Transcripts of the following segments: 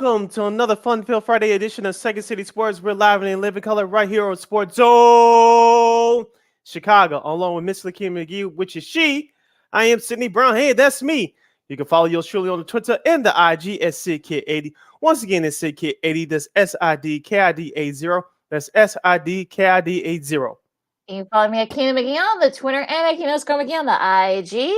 welcome to another fun-filled Friday edition of Second City Sports. We're live and in living color right here on Sports Zone Chicago, along with Miss Lakeena McGee, which is she. I am Sydney Brown. Hey, that's me. You can follow yours truly on the Twitter and the IG at SidKid80. Once again, it's SidKid80. That's SIDKID80. That's SIDKID80. You can follow me at Keena McGee on the Twitter and at Keena McGee on the IG.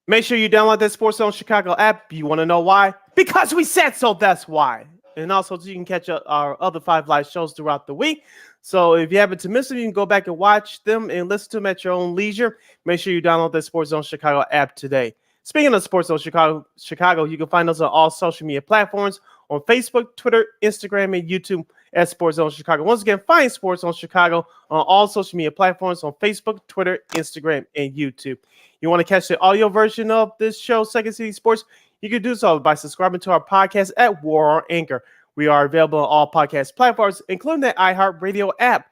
Make sure you download that Sports Zone Chicago app. You want to know why? Because we said so, that's why. And also, you can catch our other 5 live shows throughout the week. So if you happen to miss them, you can go back and watch them and listen to them at your own leisure. Make sure you download the Sports Zone Chicago app today. Speaking of Sports Zone Chicago, you can find us on all social media platforms on Facebook, Twitter, Instagram, and YouTube at Sports Zone Chicago. Once again, find Sports Zone Chicago on all social media platforms on Facebook, Twitter, Instagram, and YouTube. You want to catch the audio version of this show, Second City Sports? You can do so by subscribing to our podcast at War on Anchor. We are available on all podcast platforms, including the iHeartRadio app.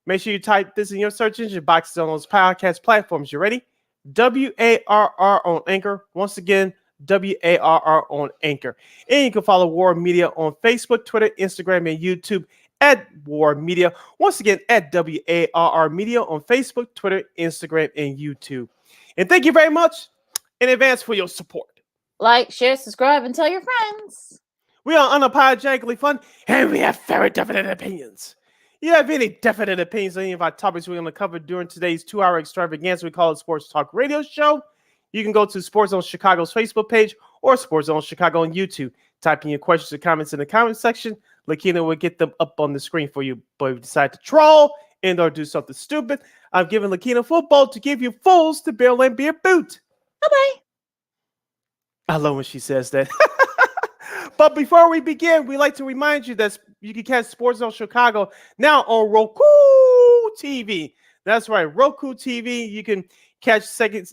Make sure you type this in your search engine boxes on those podcast platforms. You ready? WARR on Anchor. Once again, WARR on Anchor. And you can follow War Media on Facebook, Twitter, Instagram, and YouTube at War Media. Once again, at WARR Media on Facebook, Twitter, Instagram, and YouTube. And thank you very much in advance for your support. Like, share, subscribe, and tell your friends. We are unapologetically fun, and we have very definite opinions. You have any definite opinions on any of our topics we're going to cover during today's 2-hour extravaganza we call it Sports Talk Radio Show? You can go to Sports Zone Chicago's Facebook page or Sports Zone Chicago on YouTube. Type in your questions or comments in the comment section. Lakeena will get them up on the screen for you. But if you decide to troll and or do something stupid, I've given Lakeena football to give you fools to bail and be a boot. Bye-bye. I love when she says that. But before we begin, we'd like to remind you that you can catch Sports Zone Chicago now on Roku TV. That's right, Roku TV. You can catch Second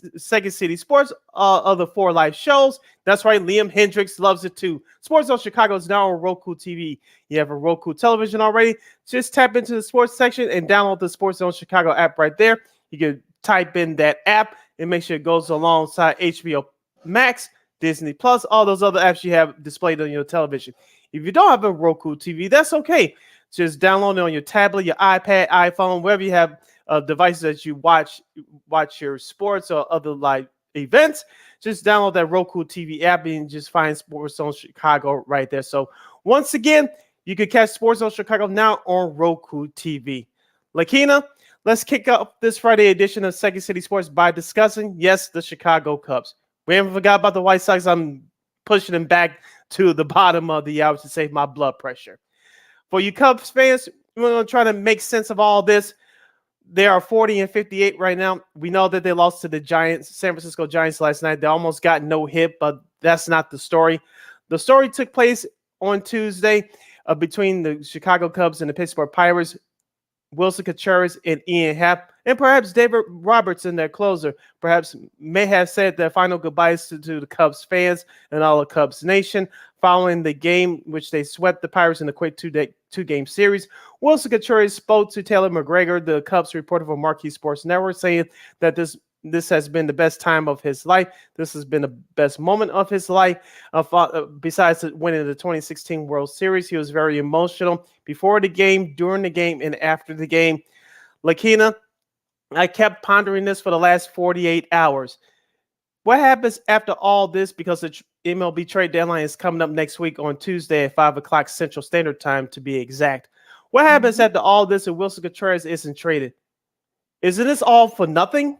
City Sports, other 4 live shows. That's right, Liam Hendricks loves it too. Sports Zone Chicago is now on Roku TV. You have a Roku television already. Just tap into the sports section and download the Sports Zone Chicago app right there. You can type in that app and make sure it goes alongside HBO Max, Disney Plus, all those other apps you have displayed on your television. If you don't have a Roku TV, that's okay. Just download it on your tablet, your iPad, iPhone, wherever you have devices that you watch your sports or other like events. Just download that Roku TV app and just find Sports Zone Chicago right there. So once again, you can catch Sports Zone Chicago now on Roku TV. Lakeena, let's kick off this Friday edition of Second City Sports by discussing, yes, the Chicago Cubs. We haven't forgot about the White Sox. I'm pushing them back to the bottom of the hour to save my blood pressure. For you Cubs fans, we're going to try to make sense of all this. They are 40-58 right now. We know that they lost to the Giants, San Francisco Giants last night. They almost got no hit, but that's not the story. The story took place on Tuesday between the Chicago Cubs and the Pittsburgh Pirates. Wilson Contreras and Ian Happ, and perhaps David Robertson, their closer, perhaps may have said their final goodbyes to the Cubs fans and all of Cubs Nation following the game, which they swept the Pirates in a quick two-game series. Wilson Contreras spoke to Taylor McGregor, the Cubs reporter for Marquee Sports Network, saying that this has been the best time of his life. This has been the best moment of his life. Besides winning the 2016 World Series, he was very emotional before the game, during the game, and after the game. Lakeena, I kept pondering this for the last 48 hours. What happens after all this? Because the MLB trade deadline is coming up next week on Tuesday at 5 o'clock Central Standard Time, to be exact. What happens after all this and Wilson Contreras isn't traded? Isn't this all for nothing?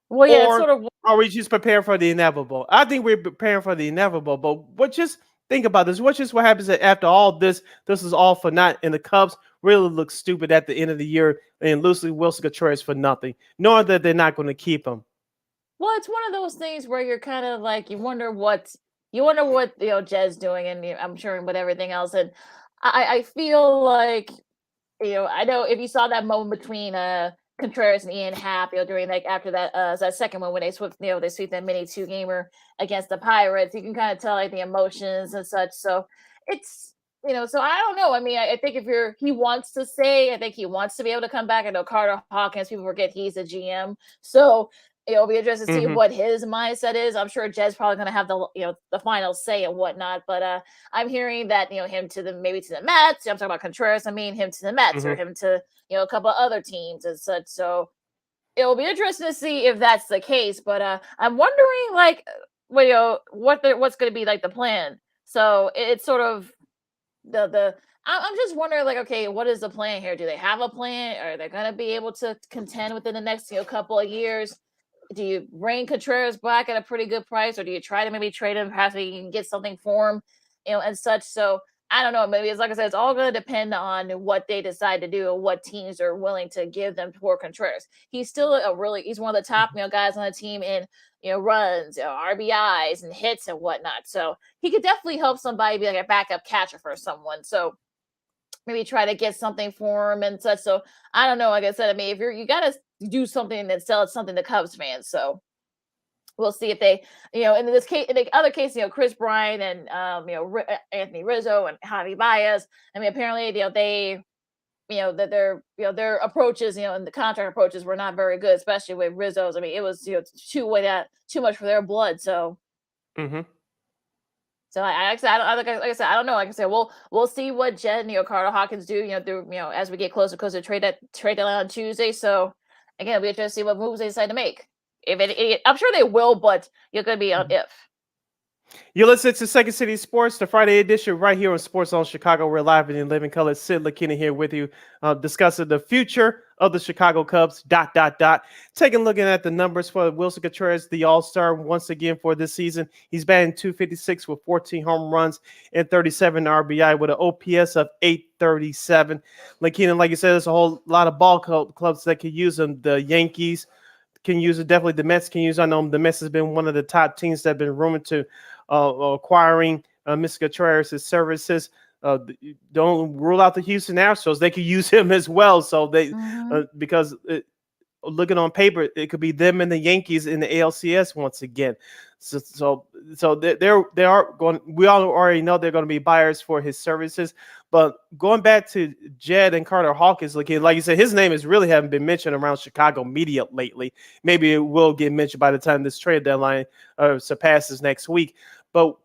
Well, yeah, or sort of. Are we just preparing for the inevitable? I think we're preparing for the inevitable, but just think about this. What happens after all this? This is all for naught, and the Cubs really look stupid at the end of the year and losing Wilson Contreras for nothing, knowing that they're not going to keep him. Well, it's one of those things where you're kind of like, you wonder what Jed's doing, and I'm sure with everything else. And I feel like, I know if you saw that moment between Contreras and Ian Happ, during after that second one when they swept that mini 2-gamer against the Pirates, you can kind of tell like the emotions and such. So it's so I don't know. I mean, I think he wants to stay. I think he wants to be able to come back. I know Carter Hawkins, people forget he's a GM, so It'll be interesting to see Hmm. what his mindset is. I'm sure Jed's probably going to have the final say and whatnot. But I'm hearing that him to the maybe to the Mets. I'm talking about Contreras. I mean him to the Mets or Hmm. him to a couple of other teams and such. So it'll be interesting to see if that's the case. But I'm wondering like, well, what's going to be like the plan. So it's sort of the I'm just wondering, like, okay, what is the plan here? Do they have a plan? Are they going to be able to contend within the next couple of years? Do you bring Contreras back at a pretty good price, or do you try to maybe trade him? Perhaps you can get something for him, and such. So I don't know. Maybe it's like I said, it's all going to depend on what they decide to do and what teams are willing to give them for Contreras. He's still he's one of the top guys on the team in runs, RBIs, and hits and whatnot. So he could definitely help somebody be like a backup catcher for someone. So maybe try to get something for him and such. So I don't know. Like I said, I mean, if you got to do something that sells something to Cubs fans. So we'll see if they, in this case, in the other case, Chris Bryant and Anthony Rizzo and Javi Baez. I mean, apparently, they. That their approaches, and the contract approaches were not very good, especially with Rizzo's. I mean, it was too much for their blood. So Hmm. I like I said, I don't know. Like I said, we'll see what Jed and Carter Hawkins do. Through as we get closer to trade deadline on Tuesday. So again, we have to see what moves they decide to make. If I'm sure they will, but you're going to be on if. You listen to Second City Sports, the Friday edition, right here on Sports Zone Chicago. We're live and in living color. Sid and Lakeena here with you, discussing the future of the Chicago Cubs. ... Taking a look at the numbers for Wilson Contreras, the All-Star, once again for this season. He's batting .256 with 14 home runs and 37 RBI with an OPS of .837. Lakeena, like you said, there's a whole lot of ball clubs that could use him. The Yankees can use it. Definitely the Mets can use it. I know the Mets has been one of the top teams that have been rumored to acquiring Mr. Contreras' services. Don't rule out the Houston Astros. They could use him as well. So Mm-hmm. because looking on paper, it could be them and the Yankees in the ALCS once again. So they are going. We all already know they're going to be buyers for his services. But going back to Jed and Carter Hawkins, like you said, his name is really haven't been mentioned around Chicago media lately. Maybe it will get mentioned by the time this trade deadline surpasses next week. But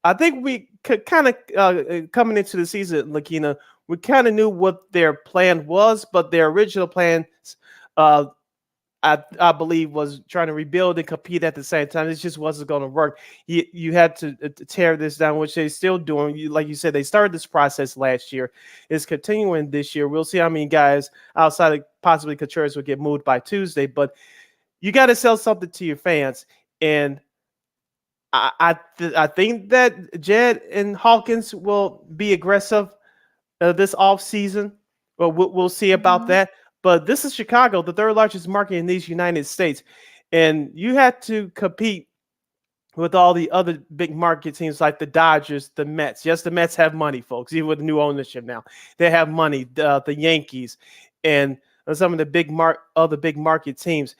I think we could kind of coming into the season, Lakeena, we kind of knew what their plan was, but their original plans. Uh, I believe was trying to rebuild and compete at the same time. It just wasn't going to work. You had to tear this down, which they're still doing. Like you said, they started this process last year. It's continuing this year. We'll see how many guys outside of possibly Contreras will get moved by Tuesday. But you got to sell something to your fans. And I think that Jed and Hawkins will be aggressive this off season. Well, we'll see about Mm-hmm. that. But this is Chicago, the third largest market in these United States, and you had to compete with all the other big market teams like the Dodgers, the Mets. Yes, the Mets have money, folks. Even with new ownership now, they have money. The Yankees and some of the other big market teams.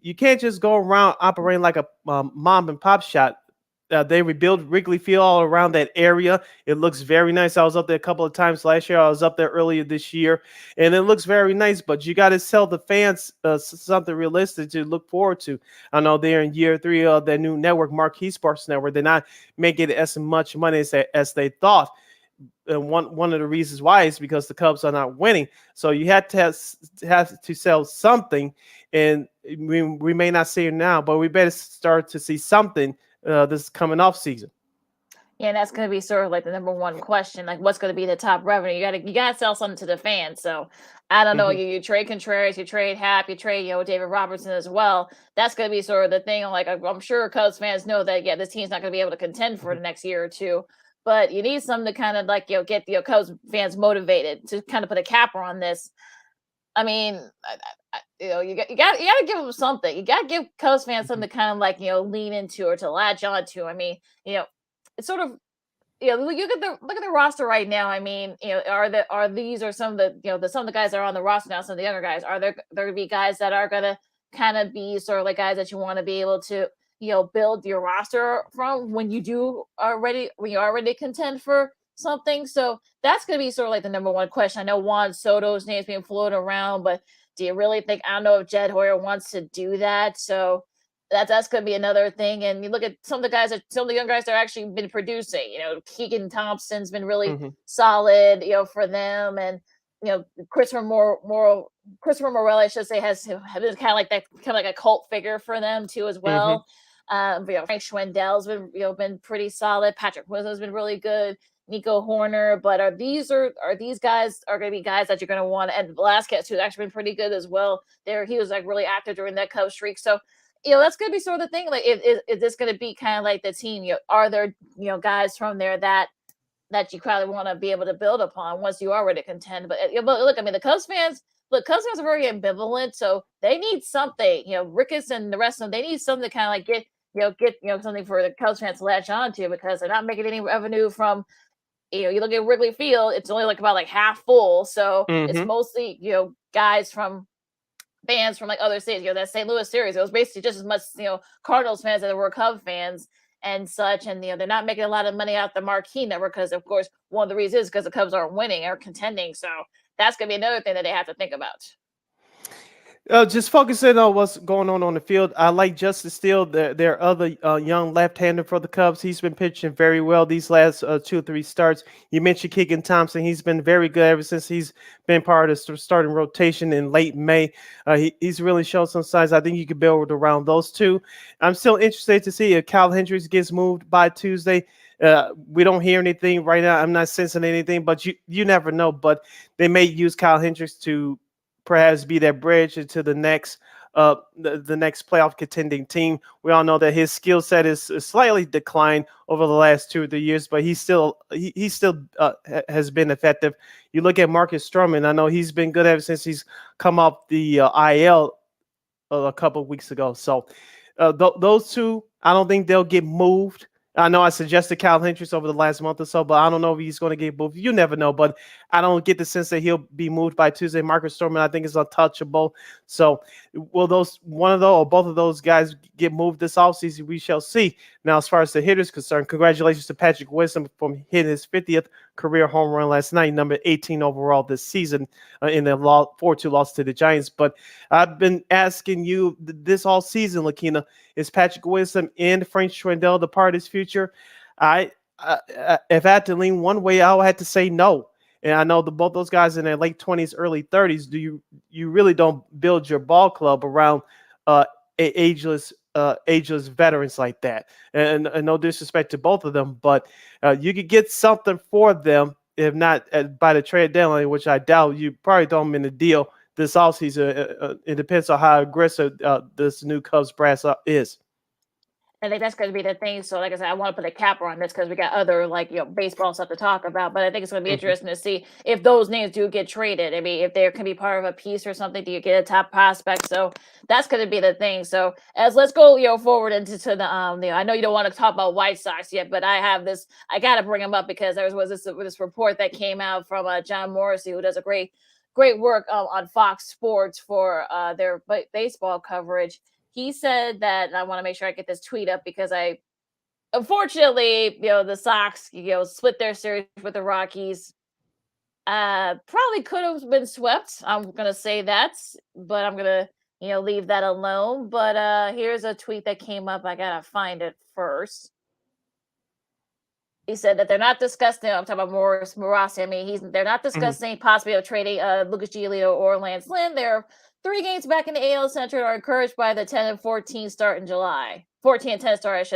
You can't just go around operating like a mom and pop shop. They rebuilt Wrigley Field all around that area. It looks very nice. I was up there a couple of times last year. I was up there earlier this year, and it looks very nice. But you got to sell the fans something realistic to look forward to. I know they're in year 3 of their new network, Marquee Sports Network. They're not making as much money as they thought. And one of the reasons why is because the Cubs are not winning. So you have to sell something, and we may not see it now, but we better start to see something this coming off season. Yeah, and that's going to be sort of like the number one question, like what's going to be the top revenue? You got to sell something to the fans. So I don't know. Hmm. You trade Contreras, you trade Hap, you trade David Robertson as well. That's going to be sort of the thing. Like I'm sure Cubs fans know that this team's not going to be able to contend for the next year or two. But you need something to kind of like get Cubs fans motivated to kind of put a capper on this. I mean, you got to give them something. You got to give Cubs fans something to kind of like lean into or to latch on to. I mean, it's sort of look at the roster right now. I mean, are these or some of the some of the guys that are on the roster now, some of the younger guys, are there gonna be guys that are gonna kind of be sort of like guys that you want to be able to build your roster from when you already contend for something. So that's gonna be sort of like the number one question. I know Juan Soto's name's being floated around, but do you really think, I don't know if Jed Hoyer wants to do that? So that's going to be another thing. And you look at some of the guys that some of the young guys that are actually been producing. Keegan Thompson's been really Hmm. solid, for them, and Christopher Christopher Morel, I should say, has been kind of like that, kind of like a cult figure for them too as Hmm. well. Frank Schwindel's been pretty solid. Patrick Wilson's been really good. Nico Horner, but are these guys are going to be guys that you're going to want? And Velasquez, who's actually been pretty good as well. He was like really active during that Cubs streak. So that's going to be sort of the thing. Like, is this going to be kind of like the team? Are there guys from there that you probably want to be able to build upon once you are ready to contend? But look, I mean, Cubs fans are very ambivalent, so they need something. Ricketts and the rest of them, they need something to kind of like get something for the Cubs fans to latch on to, because they're not making any revenue from. You look at Wrigley Field; it's only like about like half full, so it's Hmm. mostly guys from fans from like other states. That St. Louis series, it was basically just as much Cardinals fans as there were Cub fans and such. And they're not making a lot of money out the marquee network because, of course, one of the reasons is because the Cubs aren't winning or contending. So that's gonna be another thing that they have to think about. Just focusing on what's going on the field. I like Justice Steele, their other young left-hander for the Cubs. He's been pitching very well these last 2 or 3 starts. You mentioned Keegan Thompson. He's been very good ever since he's been part of the starting rotation in late May. He's really shown some signs. I think you could build around those two. I'm still interested to see if Kyle Hendricks gets moved by Tuesday. We don't hear anything right now. I'm not sensing anything, but you never know. But they may use Kyle Hendricks to perhaps be that bridge into the next the next playoff contending team. We all know that his skill set is slightly declined over the last 2 or 3 years, but he still has been effective. You look at Marcus Stroman. I know he's been good ever since he's come off the IL a couple of weeks ago. So those two, I don't think they'll get moved. I know I suggested Kyle Hendricks over the last month or so, but I don't know if he's going to get moved. You never know, but I don't get the sense that he'll be moved by Tuesday. Marcus Stroman, I think, is untouchable. So will one of those or both of those guys get moved this offseason? We shall see. Now, as far as the hitters concerned, congratulations to Patrick Wisdom for hitting his 50th career home run last night, number 18 overall this season in the 4-2 loss to the Giants. But I've been asking you this all season, Lakeena, is Patrick Wisdom and Frank Schwindel the part of his future? If I had to lean one way, I would have to say no. And I know both those guys in their late 20s, early 30s. You really don't build your ball club around ageless veterans like that. And no disrespect to both of them, but you could get something for them, if not by the trade deadline, which I doubt. You probably throw them in the deal this offseason. It depends on how aggressive this new Cubs brass is. I think that's going to be the thing. So, like I said, I want to put a capper on this because we got other baseball stuff to talk about. But I think it's going to be Mhm. interesting to see if those names do get traded. I mean, if there can be part of a piece or something, do you get a top prospect? So that's going to be the thing. So as let's go forward into the I know you don't want to talk about White Sox yet, but I have this. I got to bring them up because there was this report that came out from John Morrissey, who does a great work on Fox Sports for their baseball coverage. He said that, and I want to make sure I get this tweet up because unfortunately, the Sox, split their series with the Rockies. Probably could have been swept. I'm gonna say that, but I'm gonna, leave that alone. But here's a tweet that came up. I gotta find it first. He said that they're not discussing. I'm talking about Morris Morasi. I mean, they're not Mhm. discussing possibly of trading Lucas Giolito or Lance Lynn. They're 3 games back in the AL Central, are encouraged by the 10-14 start in July. 14-10 start,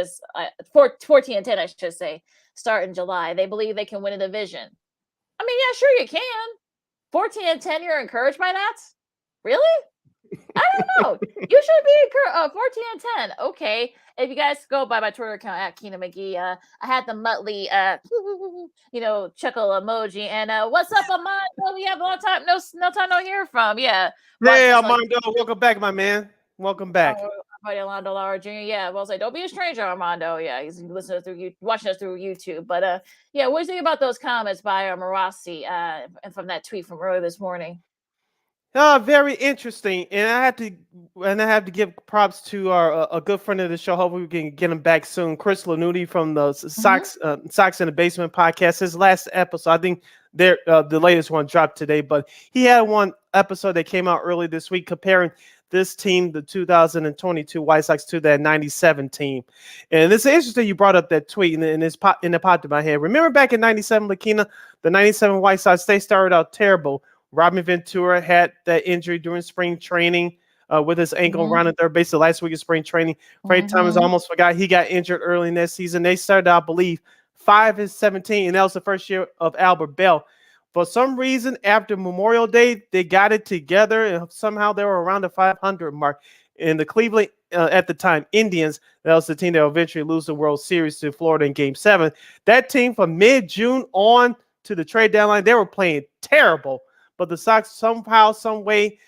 14-10, I should say, start in July. They believe they can win a division. I mean, yeah, sure you can. 14-10, you're encouraged by that? Really? I don't know. You should be encouraged. 14-10. Okay. If you guys go by my Twitter account at Keena McGee, I had the Muttley, chuckle emoji. And what's up, Amando? We have a long time no time no hear from. Yeah, watch Hey, this on. Armando, welcome back, my man. Welcome back. Buddy Orlando Lara Jr. Yeah, well, say don't be a stranger, Armando. Yeah, he's listening through you, watching us through YouTube. But yeah, what do you think about those comments by Marassi and from that tweet from earlier this morning? Very interesting, and I have to give props to our a good friend of the show. Hopefully, we can get him back soon. Chris Lanuti from the Mm-hmm. Sox in the Basement podcast. His last episode, I think, the latest one dropped today, but he had one episode that came out early this week comparing this team, the 2022 White Sox, to that 97 team. And it's interesting you brought up that tweet, and it's in the popped in my head. Remember back in 97, Lakeena, the 97 White Sox, they started out terrible. Robin Ventura had that injury during spring training with his ankle around the third base the last week of spring training. Freddie Thomas almost forgot he got injured early in that season. They started out, I believe, 5-17, and that was the first year of Albert Bell. For some reason, after Memorial Day, they got it together, and somehow they were around the 500 mark. And the Cleveland, at the time, Indians, that was the team that will eventually lose the World Series to Florida in Game 7. That team from mid-June on to the trade deadline, they were playing terrible. But the Sox somehow, some way,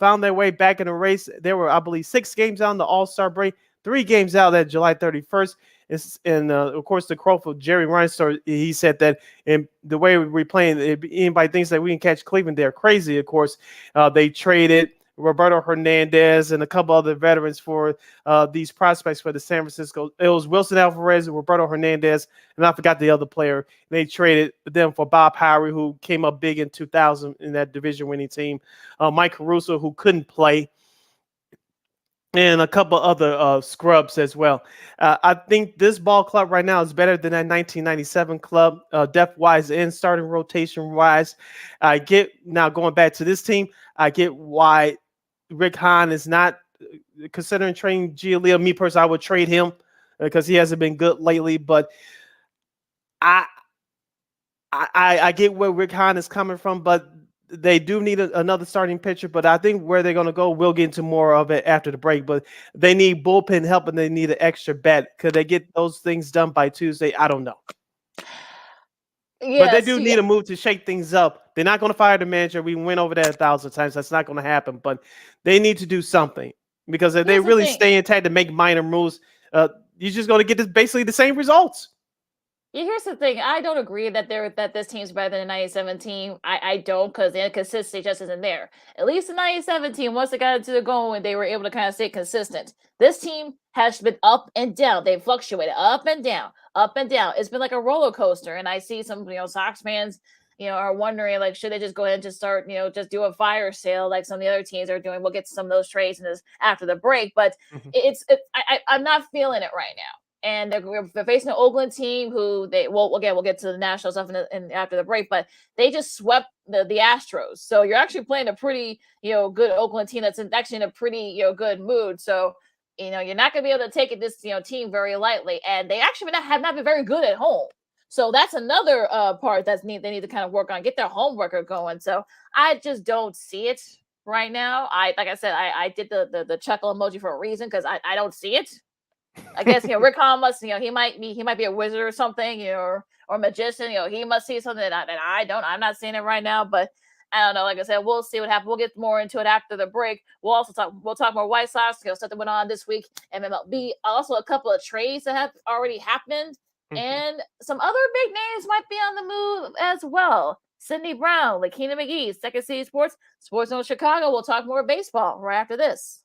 found their way back in the race. There were, I believe, 6 games out in the All-Star break, 3 games out at July 31st. And of course, the Crowfoot, Jerry Reinsdorf, he said that in the way we're playing, anybody thinks that we can catch Cleveland, they're crazy. Of course, they traded Roberto Hernandez and a couple other veterans for these prospects for the San Francisco. It was Wilson Alvarez, Roberto Hernandez, and I forgot the other player. They traded them for Bob Howery, who came up big in 2000 in that division-winning team. Mike Caruso, who couldn't play, and a couple other scrubs as well. I think this ball club right now is better than that 1997 club, depth-wise and starting rotation-wise. I get, now going back to this team, I get why Rick Hahn is not considering trading Giolito. Me personally, I would trade him because he hasn't been good lately, but I get where Rick Hahn is coming from, but they do need another starting pitcher, but I think where they're going to go, we'll get into more of it after the break. But they need bullpen help, and they need an extra bat. Could they get those things done by Tuesday? I don't know. Yes, but they do need a move to shake things up. They're not going to fire the manager. We went over that 1,000 times. That's not going to happen. But they need to do something, because if they really stay intact and make minor moves, you're just going to get basically the same results. Yeah, here's the thing. I don't agree that this team's better than the 97 team. I don't, because the inconsistency just isn't there. At least the 97 team, once they got into the goal, and they were able to kind of stay consistent. This team has been up and down. They fluctuated up and down, up and down. It's been like a roller coaster. And I see some, Sox fans, are wondering, like, should they just go ahead and just start, just do a fire sale like some of the other teams are doing? We'll get to some of those trades after the break. But I'm not feeling it right now. And they're facing an Oakland team who we'll get to the national stuff in after the break, but they just swept the Astros. So you're actually playing a pretty, good Oakland team that's actually in a pretty, good mood. So, you're not going to be able to take this, team very lightly. And they actually have not been very good at home. So that's another part they need to kind of work on, get their home record going. So I just don't see it right now. Like I said, I did the chuckle emoji for a reason, because I don't see it. I guess Rick Hahn must he might be a wizard or something, or a magician. He must see something that I don't. I'm not seeing it right now, but I don't know. Like I said, we'll see what happens. We'll get more into it after the break. We'll talk more White Sox, stuff that went on this week, and MLB. Also, a couple of trades that have already happened, and some other big names might be on the move as well. Sidney Brown, Lakeena McGee, Second City Sports Zone Chicago. We'll talk more baseball right after this.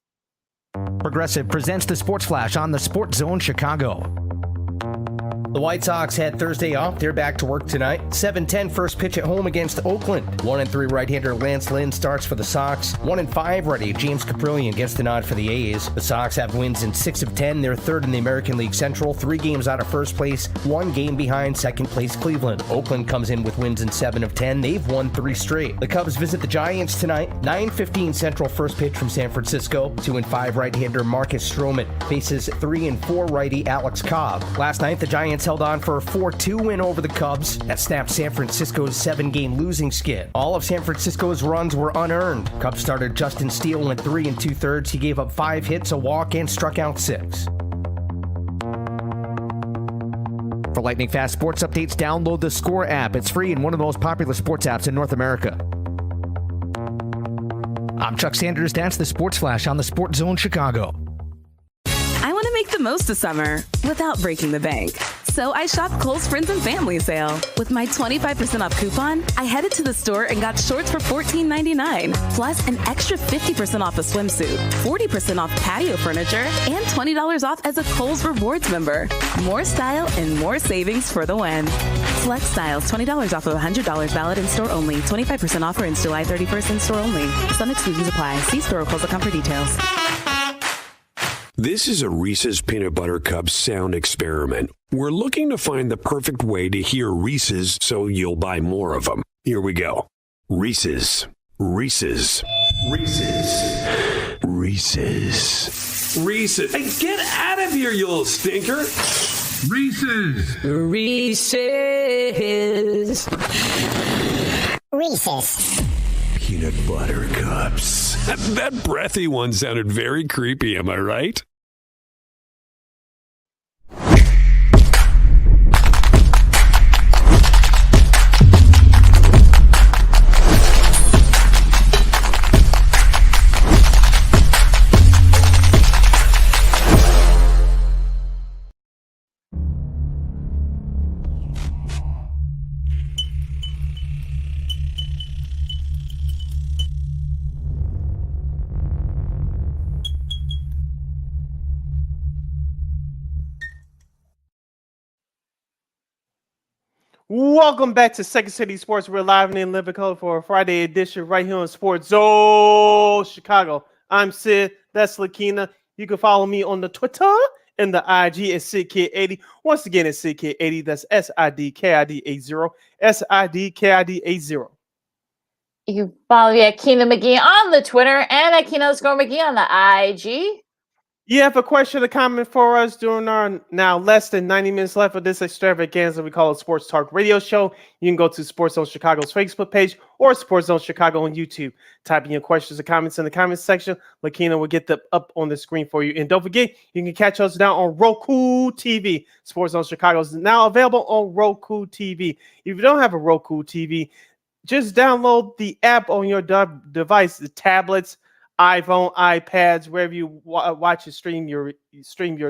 Progressive presents the Sports Flash on the Sports Zone Chicago. The White Sox had Thursday off. They're back to work tonight. 7:10 first pitch at home against Oakland. 1-3 right-hander Lance Lynn starts for the Sox. 1-5 righty James Caprillion gets the nod for the A's. The Sox have wins in 6 of 10. They're third in the American League Central. 3 games out of first place. 1 game behind second place Cleveland. Oakland comes in with wins in 7 of 10. They've won 3 straight. The Cubs visit the Giants tonight. 9:15 Central first pitch from San Francisco. 2-5 right-hander Marcus Stroman faces 3-4 righty Alex Cobb. Last night, the Giants held on for a 4-2 win over the Cubs that snapped San Francisco's 7-game losing skid. All of San Francisco's runs were unearned. Cubs starter Justin Steele went 3 2/3. He gave up 5 hits, a walk, and struck out 6. For lightning fast sports updates, download the Score app. It's free and one of the most popular sports apps in North America. I'm Chuck Sanders. That's the Sports Flash on the Sports Zone Chicago. I want to make the most of summer without breaking the bank. So I shopped Kohl's Friends and Family sale. With my 25% off coupon, I headed to the store and got shorts for $14.99, plus an extra 50% off a swimsuit, 40% off patio furniture, and $20 off as a Kohl's Rewards member. More style and more savings for the win. Select styles, $20 off of $100 valid in store only. 25% offer ends July 31st in store only. Some exclusions apply. See store or Kohl's.com for details. This is a Reese's Peanut Butter Cup sound experiment. We're looking to find the perfect way to hear Reese's so you'll buy more of them. Here we go. Reese's, Reese's, Reese's, Reese's, Reese's. Hey, get out of here, you little stinker. Reese's. Reese's. Reese's. Peanut Butter Cups. That breathy one sounded very creepy, am I right? Welcome back to Second City Sports. We're live and in living color for a Friday edition right here on Sports Zone Chicago. I'm Sid. That's Lakeena. You can follow me on the Twitter and the IG at SidKid80. Once again, it's SidKid80. That's SIDKID80. SIDKID80. You can follow me at Keena McGee on the Twitter and at Keena_McGee on the IG. You have a question or comment for us during our now less than 90 minutes left of this extravaganza we call a Sports Talk Radio Show. You can go to Sports Zone Chicago's Facebook page or Sports Zone Chicago on YouTube. Type in your questions or comments in the comments section. Lakeena will get them up on the screen for you. And don't forget, you can catch us now on Roku TV. Sports Zone Chicago is now available on Roku TV. If you don't have a Roku TV, just download the app on your device, the tablets, iPhone, iPads, wherever you watch and stream your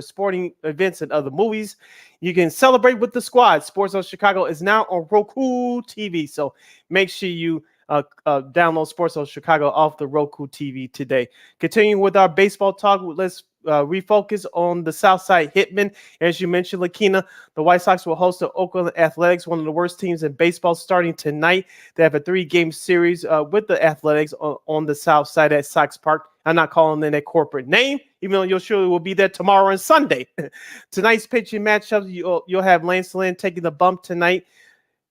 sporting events and other movies. You can celebrate with the squad. Sports Zone Chicago is now on Roku TV, so make sure you download Sports Zone Chicago off the Roku TV today. Continuing with our baseball talk, let's refocus on the Southside Hitmen. As you mentioned, Lakeena, the White Sox will host the Oakland Athletics, one of the worst teams in baseball, starting tonight. They have a 3-game series with the Athletics on the South Side at Sox Park. I'm not calling them a corporate name, even though you'll surely will be there tomorrow and Sunday. Tonight's pitching matchup, you'll have Lance Lynn taking the bump tonight.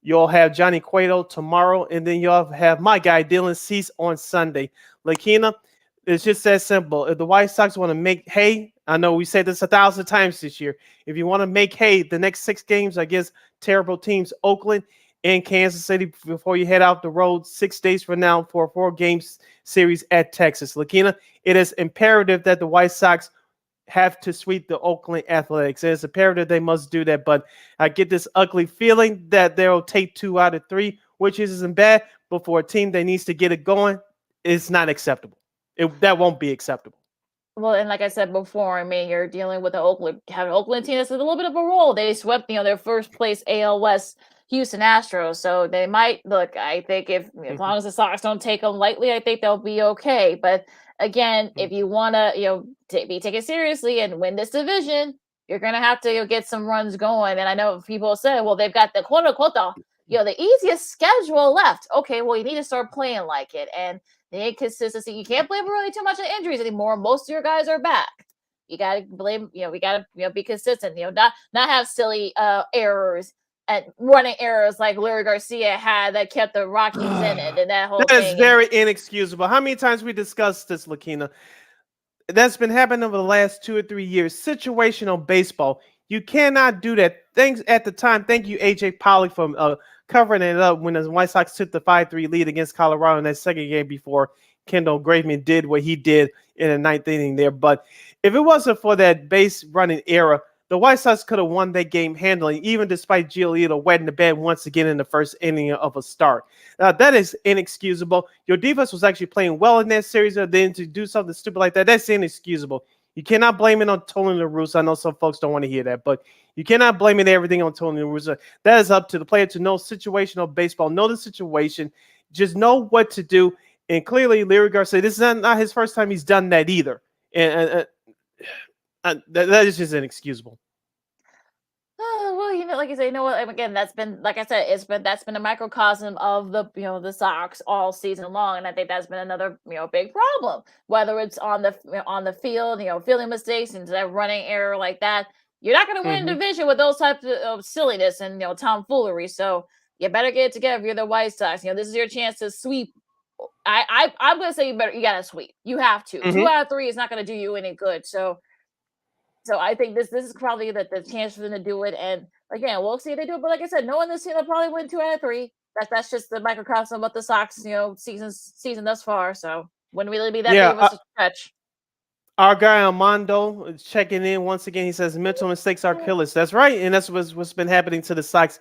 You'll have Johnny Cueto tomorrow, and then you'll have my guy Dylan Cease on Sunday. Lakeena, it's just that simple. If the White Sox want to make hay, I know we said this 1,000 times this year. If you want to make hay, the next 6 games against terrible teams, Oakland and Kansas City, before you head out the road 6 days from now for a 4-game series at Texas. Lakeena, it is imperative that the White Sox have to sweep the Oakland Athletics. It's imperative they must do that, but I get this ugly feeling that they'll take 2 out of 3, which isn't bad, but for a team that needs to get it going, it's not acceptable. That won't be acceptable. Well, and like I said before, I mean, you're dealing with having an Oakland team that's a little bit of a role. They swept, their first place AL West Houston Astros, so they might look. I think as long as the Sox don't take them lightly, I think they'll be okay. But again, if you want to, be taken seriously and win this division, you're gonna have to get some runs going. And I know people say, well, they've got the quote unquote the easiest schedule left. Okay, well, you need to start playing like it. And the inconsistency, you can't blame really too much on injuries anymore. Most of your guys are back. You gotta blame, we gotta be consistent, not have silly errors and running errors like Larry Garcia had that kept the Rockies in it and that whole thing. That is very inexcusable. How many times we discussed this, Lakeena? That's been happening over the last 2 or 3 years. Situational baseball. You cannot do that. Thanks at the time. Thank you, AJ Pollock, for covering it up when the White Sox took the 5-3 lead against Colorado in that second game before Kendall Graveman did what he did in the 9th inning there. But if it wasn't for that base running era, the White Sox could have won that game handily, even despite Giolito wetting the bed once again in the first inning of a start. That is inexcusable. Your defense was actually playing well in that series, then to do something stupid like that, that's inexcusable. You cannot blame it on Tony La Russa. I know some folks don't want to hear that, but you cannot blame it everything on Tony La Russa. That is up to the player to know situational baseball, know the situation, just know what to do. And clearly, Larry Garcia, this is not his first time he's done that either. And that is just inexcusable. Well, like you say, again, that's been, like I said, that's been a microcosm of the Sox all season long, and I think that's been another big problem. Whether it's on the field, fielding mistakes and that running error like that, you're not going to win a division with those types of silliness and tomfoolery. So you better get it together. If you're the White Sox, this is your chance to sweep. I'm going to say you got to sweep. You have to. 2 out of 3 is not going to do you any good. So I think this is probably the chance for them to do it. And again, we'll see if they do it. But like I said, knowing this team, they'll probably win 2 out of 3. That's just the microcosm of what the Sox, season thus far. So wouldn't really be that big of a stretch. Our guy Armando is checking in once again. He says mental mistakes are killers. That's right, and that's what's been happening to the Sox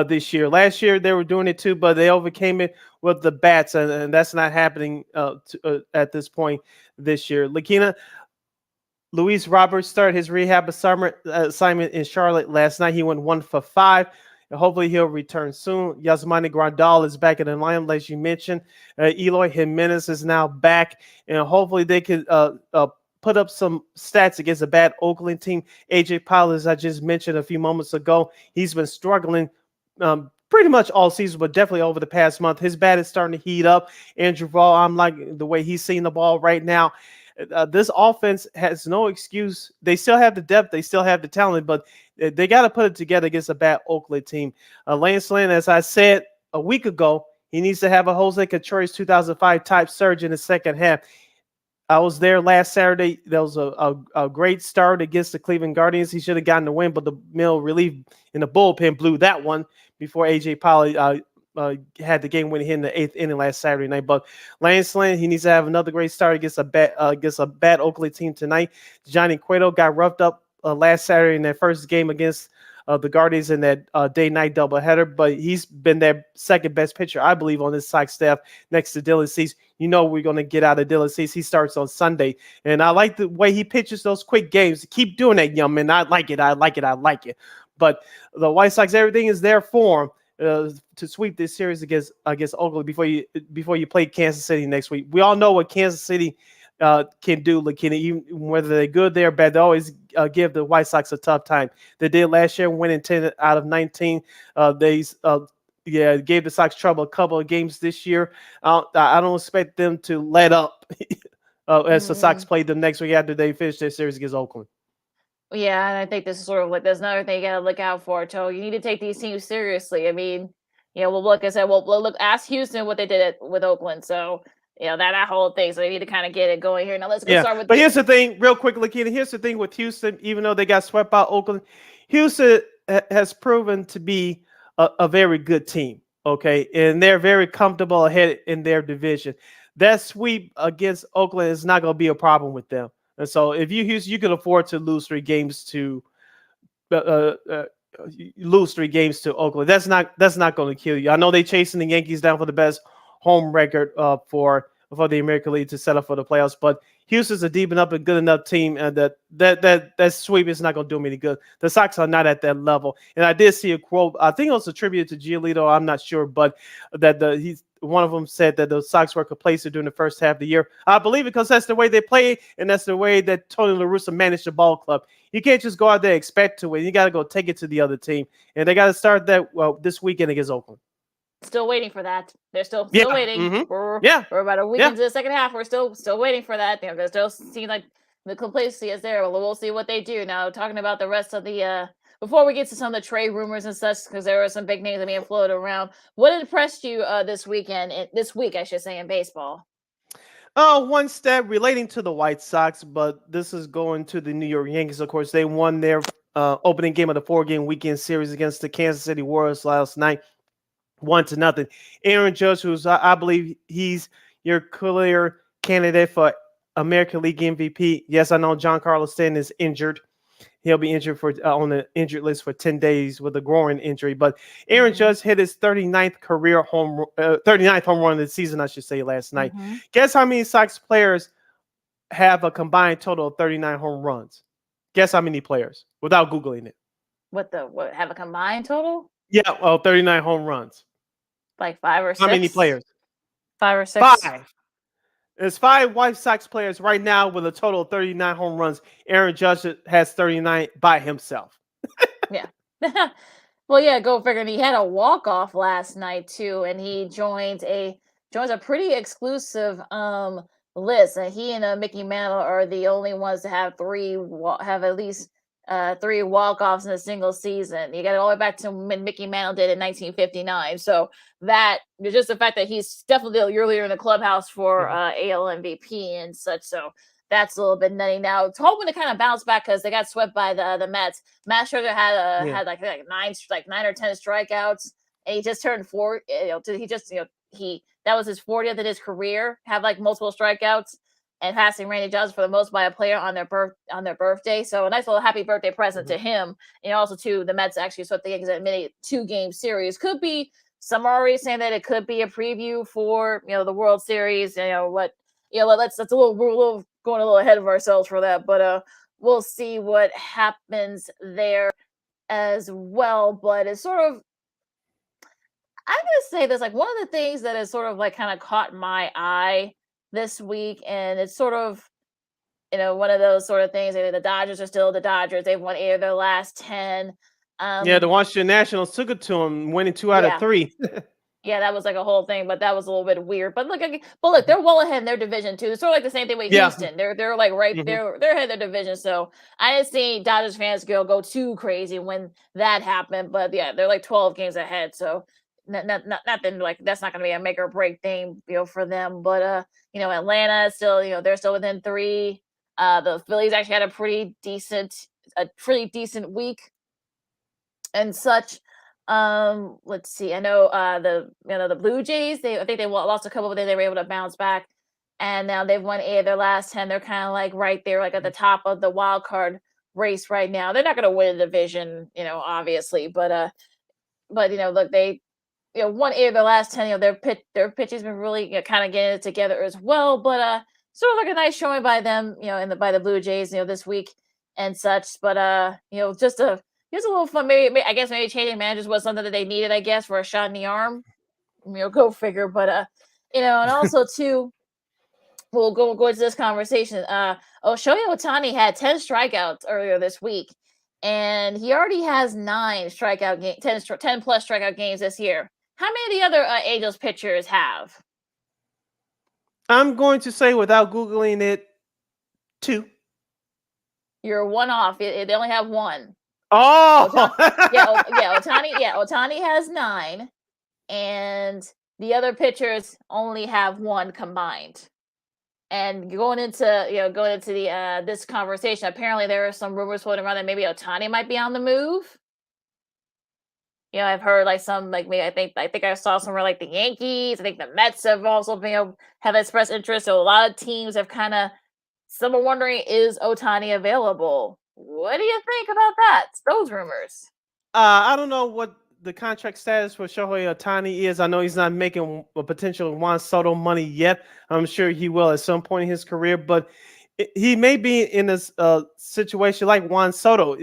this year. Last year they were doing it too, but they overcame it with the bats, and that's not happening at this point this year. Lakeena, Luis Roberts started his rehab assignment in Charlotte last night. He went 1 for 5. And hopefully he'll return soon. Yasmani Grandal is back in the lineup, as you mentioned. Eloy Jimenez is now back, and hopefully they can put up some stats against a bad Oakland team. AJ Powell, as I just mentioned a few moments ago, he's been struggling pretty much all season, but definitely over the past month. His bat is starting to heat up. Andrew Vaughn, I'm like the way he's seeing the ball right now. This offense has no excuse. They still have the depth. They still have the talent, but they got to put it together against a bad Oakland team. Lance Lynn, as I said a week ago, he needs to have a Jose Contreras 2005 type surge in the second half. I was there last Saturday. That was a great start against the Cleveland Guardians. He should have gotten the win, but the middle relief in the bullpen blew that one before AJ Powell had the game-winning hit in the 8th inning last Saturday night. But Lance Lynn, he needs to have another great start against a bad Oakland team tonight. Johnny Cueto got roughed up last Saturday in that first game against the Guardians in that day-night doubleheader, but he's been their second-best pitcher, I believe, on this Sox staff next to Dylan Cease. We're going to get out of Dylan Cease. He starts on Sunday, and I like the way he pitches those quick games. Keep doing that, young man. I like it. But the White Sox, everything is there for them to sweep this series against Oakland before you play Kansas City next week. We all know what Kansas City can do, Lakeena, even whether they're good, they're bad. They always give the White Sox a tough time. They did last year, winning 10 out of 19. They gave the Sox trouble a couple of games this year. I don't expect them to let up as the Sox play them next week after they finish their series against Oakland. Yeah, and I think this is sort of like there's another thing you got to look out for, Joe. You need to take these teams seriously. I mean, like I said, look, ask Houston what they did with Oakland. So, that whole thing. So they need to kind of get it going here. Now let's go start with. But here's the thing, real quick, Lakeena. Here's the thing with Houston. Even though they got swept by Oakland, Houston has proven to be a very good team. Okay, and they're very comfortable ahead in their division. That sweep against Oakland is not going to be a problem with them. And so, if you can afford to lose 3 games to Oakland. That's not going to kill you. I know they're chasing the Yankees down for the best home record for the American League to set up for the playoffs, but Houston's a deep enough and good enough team, and that sweep is not going to do them any good. The Sox are not at that level. And I did see a quote. I think it was attributed to Giolito. I'm not sure, but that one of them said that the Sox were complacent during the first half of the year. I believe it because that's the way they play, and that's the way that Tony La Russa managed the ball club. You can't just go out there and expect to win. You got to go take it to the other team, and they got to start that this weekend against Oakland. Still waiting for that. They're still waiting. Mm-hmm. We're about a week into the second half. We're still waiting for that. It still seems like the complacency is there. Well, we'll see what they do. Now, talking about the rest of the before we get to some of the trade rumors and such, because there are some big names being floated around. What impressed you this week, I should say, in baseball? One stat relating to the White Sox, but this is going to the New York Yankees. Of course, they won their opening game of the 4-game weekend series against the Kansas City Royals last night. 1-0. Aaron Judge, who's I believe he's your clear candidate for American League MVP. Yes, I know Giancarlo Stanton is injured. He'll be injured on the injured list for 10 days with a groin injury. But Aaron Judge hit his 39th home run of the season, I should say, last night. Guess how many Sox players have a combined total of 39 home runs? Guess how many players without Googling it? What have a combined total? Yeah, well, 39 home runs. Like 5 or 6? How many players? 5 or 6? 5. There's 5 White Sox players right now with a total of 39 home runs. Aaron Judge has 39 by himself. Yeah. Well, yeah, go figure. And he had a walk-off last night too, and he joins a pretty exclusive list. And he and Mickey Mantle are the only ones to have have at least 3 walk-offs in a single season. You got it all the way back to when Mickey Mantle did in 1959. So that just the fact that he's definitely earlier in the clubhouse for AL MVP and such. So that's a little bit nutty. Now it's hoping to kind of bounce back because they got swept by the Mets. Matt Scherzer had like 9 or 10 strikeouts, and he just turned 4. That was his 40th in his career. Have like multiple strikeouts and passing Randy Johnson for the most by a player on their birthday. So a nice little happy birthday present to him. And also too, the Mets actually swept the Yankees in a 2-game series. Could be some are already saying that it could be a preview for the World Series. That's a little we're going a little ahead of ourselves for that, but we'll see what happens there as well. But it's sort of, I'm gonna say this, like one of the things that has sort of like kind of caught my eye this week, and it's sort of one of those sort of things. The Dodgers are still the Dodgers. They've won 8 of their last 10. The Washington Nationals took it to them, winning 2 out of 3. Yeah, that was like a whole thing, but that was a little bit weird. But look, they're well ahead in their division too. It's sort of like the same thing with Houston. They're like right there, they're ahead of their division. So I didn't see Dodgers fans go too crazy when that happened. But yeah, they're like 12 games ahead. So nothing like that's not going to be a make or break thing, for them. But Atlanta is still, they're still within 3. The Phillies actually had a pretty decent week and such. Let's see. I know the Blue Jays, I think they lost a couple, but then they were able to bounce back, and now they've won 8 of their last 10. They're kind of like right there, like at the top of the wild card race right now. They're not going to win the division, obviously, but look, they won 8 of their last 10. Their pitching's been really kind of getting it together as well, but sort of like a nice showing by them, by the Blue Jays, this week and such. But just a little fun. Maybe I guess changing managers was something that they needed, I guess, for a shot in the arm. Go figure. But and also too, we'll go into this conversation. Shohei Ohtani had 10 strikeouts earlier this week, and he already has 10 plus strikeout games this year. How many of the other Angels pitchers have? I'm going to say, without Googling it, 2. You're 1 off. They only have 1. Oh, Ohtani has 9, and the other pitchers only have 1 combined. And going into the this conversation, apparently there are some rumors floating around that maybe Ohtani might be on the move. I've heard like some maybe I think I saw somewhere like the Yankees. I think the Mets have also have expressed interest. So a lot of teams have some are wondering, is Ohtani available? What do you think about that? Those rumors. I don't know what the contract status for Shohei Ohtani is. I know he's not making a potential Juan Soto money yet. I'm sure he will at some point in his career, but he may be in a situation like Juan Soto.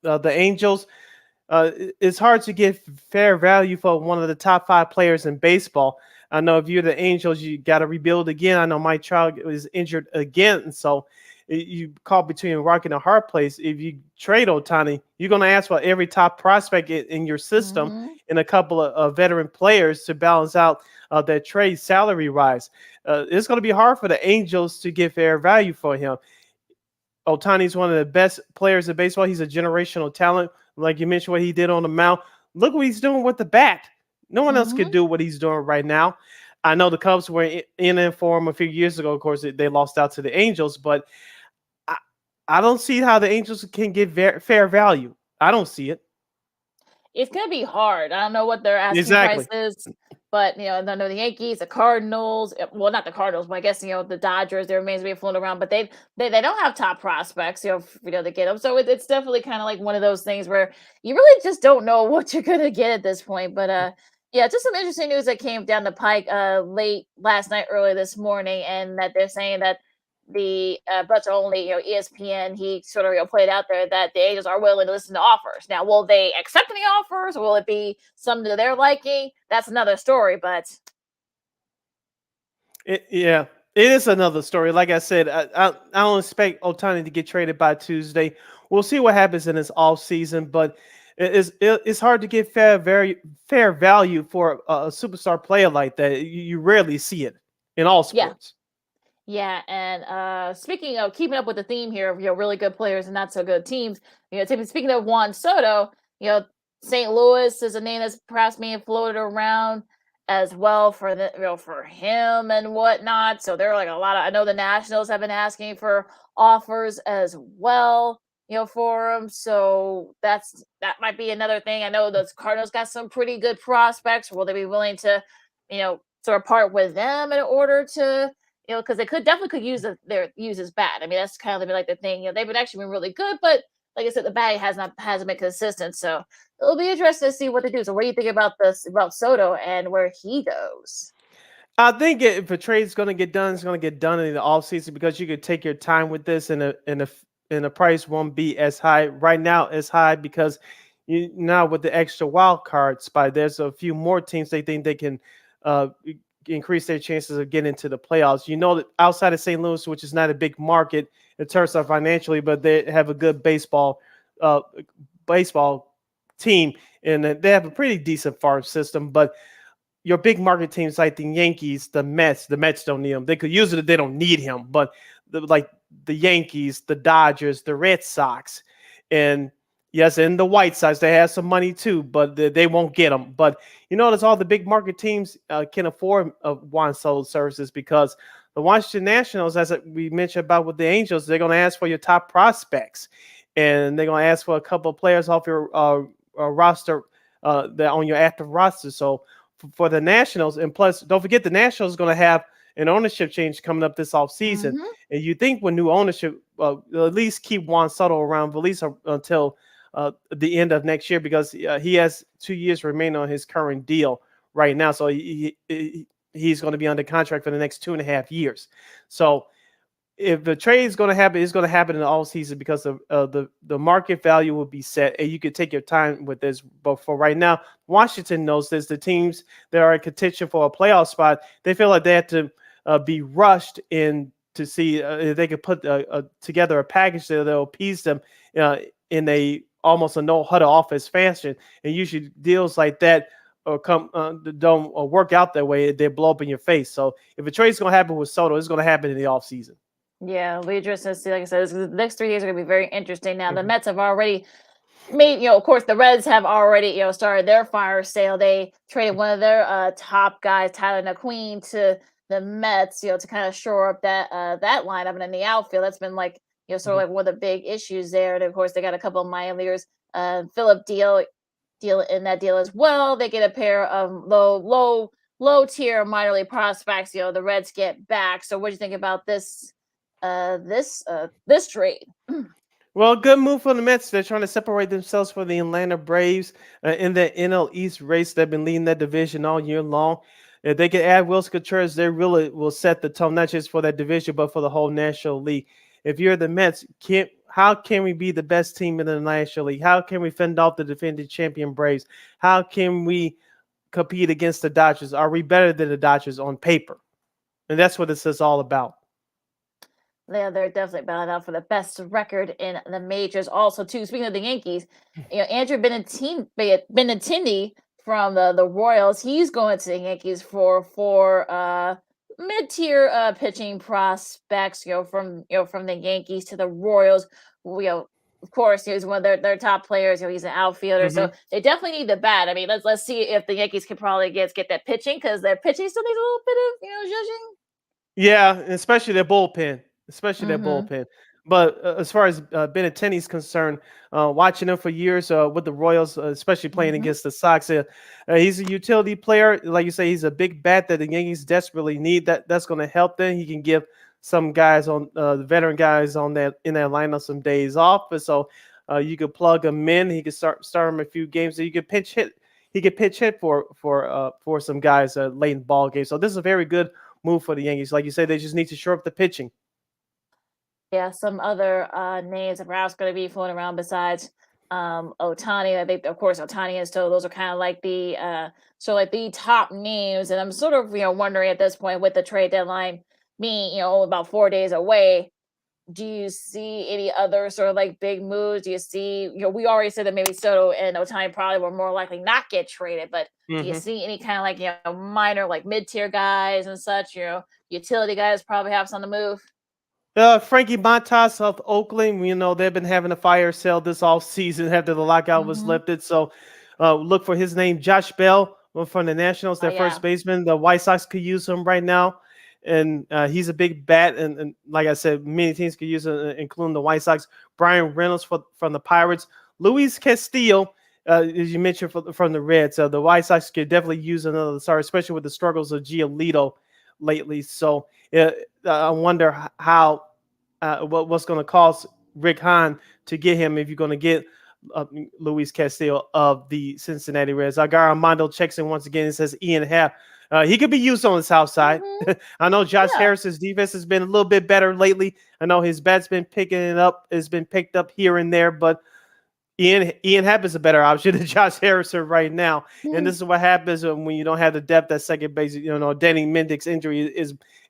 The Angels, it's hard to get fair value for one of the top 5 players in baseball. I know if you're the Angels, you got to rebuild again. I know Mike Trout was injured again, so you caught between a rock and a hard place. If you trade Ohtani, you're going to ask for every top prospect in your system and a couple of veteran players to balance out that trade salary rise. It's going to be hard for the Angels to get fair value for him. Ohtani's one of the best players in baseball. He's a generational talent. Like you mentioned, what he did on the mound. Look what he's doing with the bat. No one else could do what he's doing right now. I know the Cubs were in for him a few years ago. Of course, they lost out to the Angels, but I don't see how the Angels can get fair value. I don't see it. It's going to be hard. I don't know what their asking price is, but, I know the Yankees, the Cardinals, well, not the Cardinals, but I guess, the Dodgers, there remains to be floating around, but they don't have top prospects, to get them. So it's definitely kind of like one of those things where you really just don't know what you're going to get at this point. But, just some interesting news that came down the pike late last night, early this morning, and that they're saying that but only ESPN, he sort of played out there that the Angels are willing to listen to offers. Now, will they accept any offers? Or will it be something to their liking? That's another story. But Yeah, it is another story. Like I said, I don't expect Otani to get traded by Tuesday. We'll see what happens in this off season, but it's hard to get fair value for a superstar player like that. You rarely see it in all yeah, sports. yeah. And speaking of keeping up with the theme here of really good players and not so good teams, speaking of Juan Soto, St. Louis is a name that's perhaps being floated around as well for for him and whatnot. So there are like a lot of, I know the Nationals have been asking for offers as well, for him. So that might be another thing. I know those Cardinals got some pretty good prospects. Will they be willing to, sort of part with them in order to, because they definitely could use his bat. I mean, that's kind of like the thing. They've actually been really good, but like I said, the bat hasn't been consistent. So it'll be interesting to see what they do. So what do you think about Soto and where he goes? I think if a trade's going to get done, it's going to get done in the offseason because you could take your time with this, and the price won't be as high. Right now, it's high because now with the extra wild card spot, there's a few more teams they think they can increase their chances of getting into the playoffs. That outside of St. Louis, which is not a big market in terms of financially, but they have a good uh, baseball team, and they have a pretty decent farm system, but your big market teams like the Yankees, the Mets don't need him. They could use it if they don't need him. But like the Yankees, the Dodgers, the Red Sox, and yes, and the White Sox, they have some money too, but they won't get them. But notice all the big market teams can afford Juan Soto services because the Washington Nationals, as we mentioned about with the Angels, they're going to ask for your top prospects, and they're going to ask for a couple of players off your roster that on your active roster. So for the Nationals, and plus, don't forget the Nationals is going to have an ownership change coming up this offseason. Mm-hmm. And you think with new ownership, at least keep Juan Soto around at least until the end of next year because he has 2 years remaining on his current deal right now. So he's going to be under contract for the next 2.5 years. So if the trade is going to happen, it's going to happen in the all season because of the market value will be set, and you can take your time with this. But for right now, Washington knows this. The teams that are in contention for a playoff spot, they feel like they have to be rushed in to see if they could put together a package that'll appease them in a almost a no huddle offense fashion. And usually deals like that don't work out that way. They blow up in your face. So if a trade is going to happen with Soto, it's going to happen in the offseason. Yeah, we just see, like I said, the next 3 days are going to be very interesting. Now, the Mhm. Mets have already made, of course, the Reds have already, started their fire sale. They traded one of their top guys, Tyler McQueen, to the Mets, to kind of shore up that lineup. And in the outfield, that's been like, sort of like one of the big issues there. And of course, they got a couple of minor leaguers, Philip deal in that deal as well. They get a pair of low tier minor league prospects. The Reds get back. So, what do you think about this trade? Well, good move for the Mets. They're trying to separate themselves from the Atlanta Braves in the NL East race. They've been leading that division all year long. If they can add Wilson Contreras, they really will set the tone, not just for that division, but for the whole National League. If you're the Mets, how can we be the best team in the National League? How can we fend off the defending champion Braves? How can we compete against the Dodgers? Are we better than the Dodgers on paper? And that's what this is all about. Yeah, they're definitely battling out for the best record in the majors. Also, too, speaking of the Yankees, Andrew Benintendi from the Royals, he's going to the Yankees for mid-tier pitching prospects. From the Yankees to the Royals. Of course, he's one of their top players. He's an outfielder, so they definitely need the bat. I mean, let's see if the Yankees can probably get that pitching because their pitching still needs a little bit of judging. Yeah, especially their bullpen, especially their Mm-hmm. bullpen. But as far as Benintendi's concerned, watching him for years with the Royals, especially playing Mm-hmm. against the Sox, he's a utility player. Like you say, he's a big bat that the Yankees desperately need. That's going to help them. He can give some guys on the veteran guys in that lineup some days off, and so you could plug him in. He could start him a few games. So you could pinch hit. He could pitch hit for some guys late in ball games. So this is a very good move for the Yankees. Like you said, they just need to shore up the pitching. Yeah, some other names that perhaps going to be floating around besides Otani. I think, of course, Otani and Stowe. Those are kind of like the like the top names. And I'm sort of wondering at this point with the trade deadline being about 4 days away. Do you see any other sort of like big moves? Do you see, we already said that maybe Soto and Otani probably were more likely not get traded, but do you Mhm. see any kind of like, minor like mid-tier guys and such, utility guys probably have on the move? Frankie Montas of Oakland, they've been having a fire sale this off season after the lockout was Mm-hmm. lifted. So look for his name. Josh Bell from the Nationals, Oh their yeah. first baseman. The White Sox could use him right now. And he's a big bat. And like I said, many teams could use him, including the White Sox. Brian Reynolds from the Pirates. Luis Castillo, as you mentioned, from the Reds. The White Sox could definitely use another star, especially with the struggles of Giolito lately. So I wonder how what's going to cost Rick Hahn to get him if you're going to get Luis Castillo of the Cincinnati Reds. I got Armando checks in once again and says Ian Happ. He could be used on the south side. Mm-hmm. I know Josh Yeah. Harris's defense has been a little bit better lately. I know his bat's been picked up here and there, but Ian Happ is a better option than Josh Harrison right now. And this is what happens when you don't have the depth at second base. Danny Mendick's injury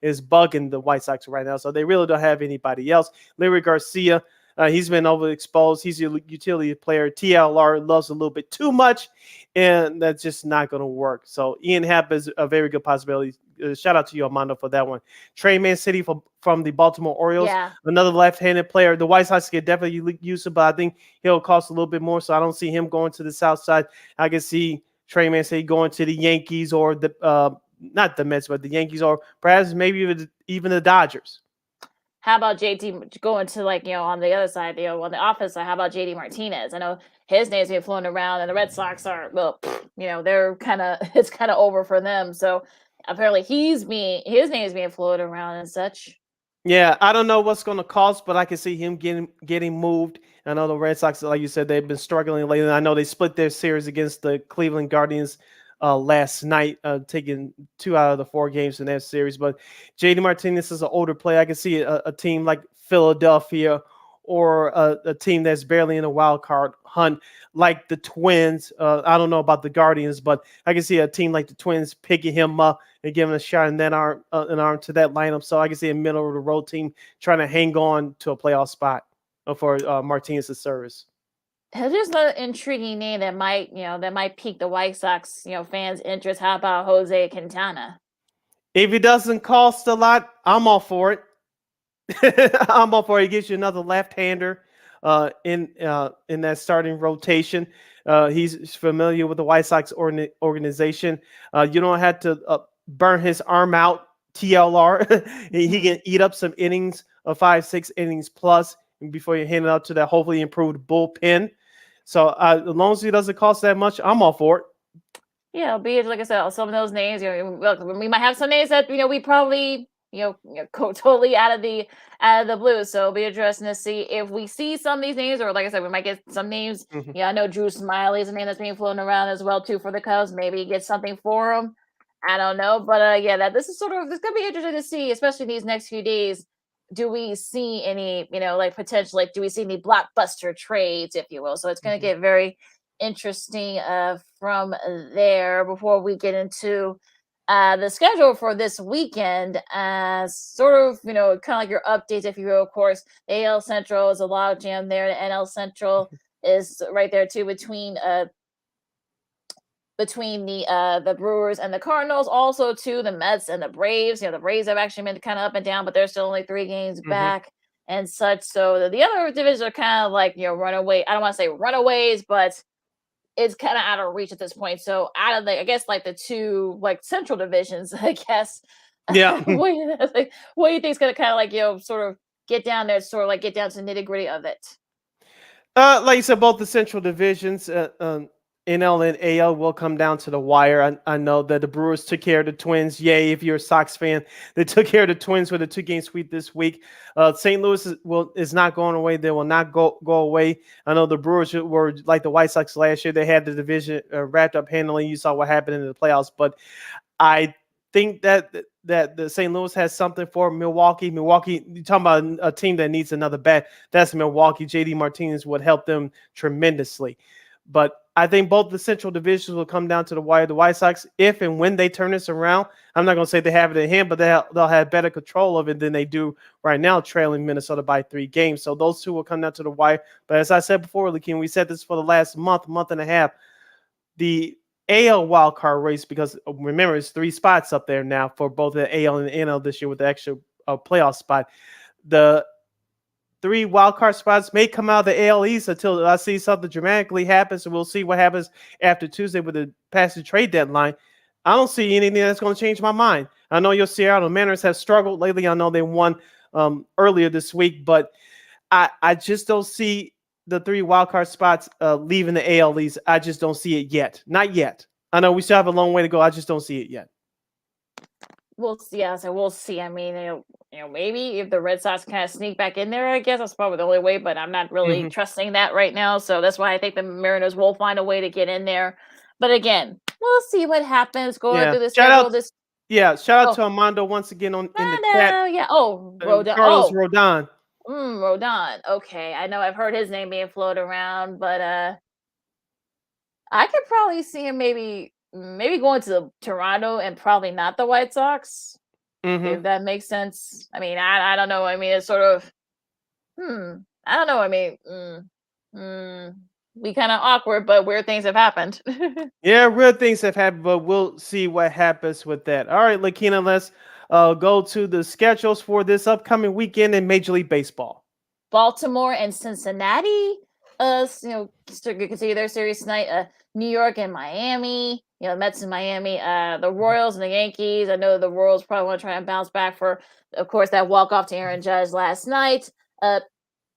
is bugging the White Sox right now. So they really don't have anybody else. Larry Garcia, he's been overexposed. He's a utility player. TLR loves a little bit too much, and that's just not going to work. So Ian Happ is a very good possibility. Shout out to you, Armando, for that one. Trey Mancini from the Baltimore Orioles, Yeah. another left-handed player. The White Sox could definitely use him, but I think he'll cost a little bit more, so I don't see him going to the south side. I can see Trey Mancini going to the Yankees or not the Mets, but the Yankees, or perhaps maybe even the Dodgers. How about JT going to on the other side, on the offense side? How about JD Martinez? I know his name's been floating around, and the Red Sox are they're it's kind of over for them. So apparently his name is being floated around and such. Yeah, I don't know what's going to cost, but I can see him getting moved. I know the Red Sox, like you said, they've been struggling lately. I know they split their series against the Cleveland Guardians last night, taking 2 out of the 4 games in that series. But JD Martinez is an older player. I can see a team like Philadelphia or a team that's barely in a wild card hunt, like the Twins. I don't know about the Guardians, but I can see a team like the Twins picking him up and giving a shot in that arm to that lineup. So I can see a middle of the road team trying to hang on to a playoff spot for Martinez's service. There's another intriguing name that might pique the White Sox fans' interest. How about Jose Quintana? If it doesn't cost a lot, I'm all for it. I'm all for it. It gives you another left-hander in that starting rotation. He's familiar with the White Sox organization. You don't have to burn his arm out. TLR, he can eat up some innings, 5-6 innings plus, before you hand it out to that hopefully improved bullpen. So as long as he doesn't cost that much, I'm all for it. Yeah, be it like I said, some of those names. Look, we might have some names that we probably go totally out of the blue. So it'll be interesting to see if we see some of these names, or like I said, we might get some names. Mhm. Yeah, I know Drew Smiley is a name that's being floating around as well too for the Cubs. Maybe get something for him. I don't know, but yeah, this gonna be interesting to see, especially these next few days. Do we see any, like potential, like do we see any blockbuster trades, if you will? So it's gonna get very interesting from there before we get into the schedule for this weekend. Sort of, kind of like your updates, if you will. Of course, the AL Central is a log jam there. The NL Central is right there too, between the Brewers and the Cardinals, also too the Mets and the Braves. The Braves have actually been kind of up and down, but they're still only 3 games back and such. So the other divisions are kind of like runaway. I don't want to say runaways, but it's kind of out of reach at this point. So out of I guess like the 2 like central divisions, I guess. Yeah. what do you think is gonna kind of like sort of get down there, sort of like get down to the nitty gritty of it? Like you said, both the central divisions, NL and AL, will come down to the wire. I know that the Brewers took care of the Twins. Yay, if you're a Sox fan, they took care of the Twins with a 2-game sweep this week. St. Louis is not going away. They will not go away. I know the Brewers were like the White Sox last year. They had the division wrapped up handily. You saw what happened in the playoffs, but I think that the St. Louis has something for Milwaukee. Milwaukee, you're talking about a team that needs another bat. That's Milwaukee. JD Martinez would help them tremendously. But I think both the Central divisions will come down to the wire. The White Sox, if and when they turn this around, I'm not going to say they have it in hand, but they'll have better control of it than they do right now, trailing Minnesota by 3 games. So those two will come down to the wire. But as I said before, Lakeena, we said this for the last month and a half. The AL wildcard race, because remember, it's 3 spots up there now for both the AL and the NL this year with the extra playoff spot. The 3 wildcard spots may come out of the AL East until I see something dramatically happen. So we'll see what happens after Tuesday with the passage trade deadline. I don't see anything that's going to change my mind. I know your Seattle Mariners have struggled lately. I know they won earlier this week, but I just don't see the 3 wildcard spots leaving the AL East. I just don't see it yet. Not yet. I know we still have a long way to go. I just don't see it yet. We'll see. Yeah, so we'll see. I mean, maybe if the Red Sox kind of sneak back in there, I guess that's probably the only way. But I'm not really trusting that right now. So that's why I think the Mariners will find a way to get in there. But again, we'll see what happens going through this schedule. Shout out to Armando once again in the chat. Yeah. Oh, Rodon. Carlos Rodon. Rodon. Okay, I know I've heard his name being floated around, but I could probably see him maybe going to Toronto and probably not the White Sox, if that makes sense. I mean, I don't know. I mean, it's sort of, I don't know. I mean, we kind of awkward, but weird things have happened. Yeah, weird things have happened, but we'll see what happens with that. All right, Lakeena, let's go to the schedules for this upcoming weekend in Major League Baseball. Baltimore and Cincinnati, continue their series tonight. New York and Miami, Mets in Miami, the Royals and the Yankees. I know the Royals probably want to try and bounce back for, of course, that walk-off to Aaron Judge last night.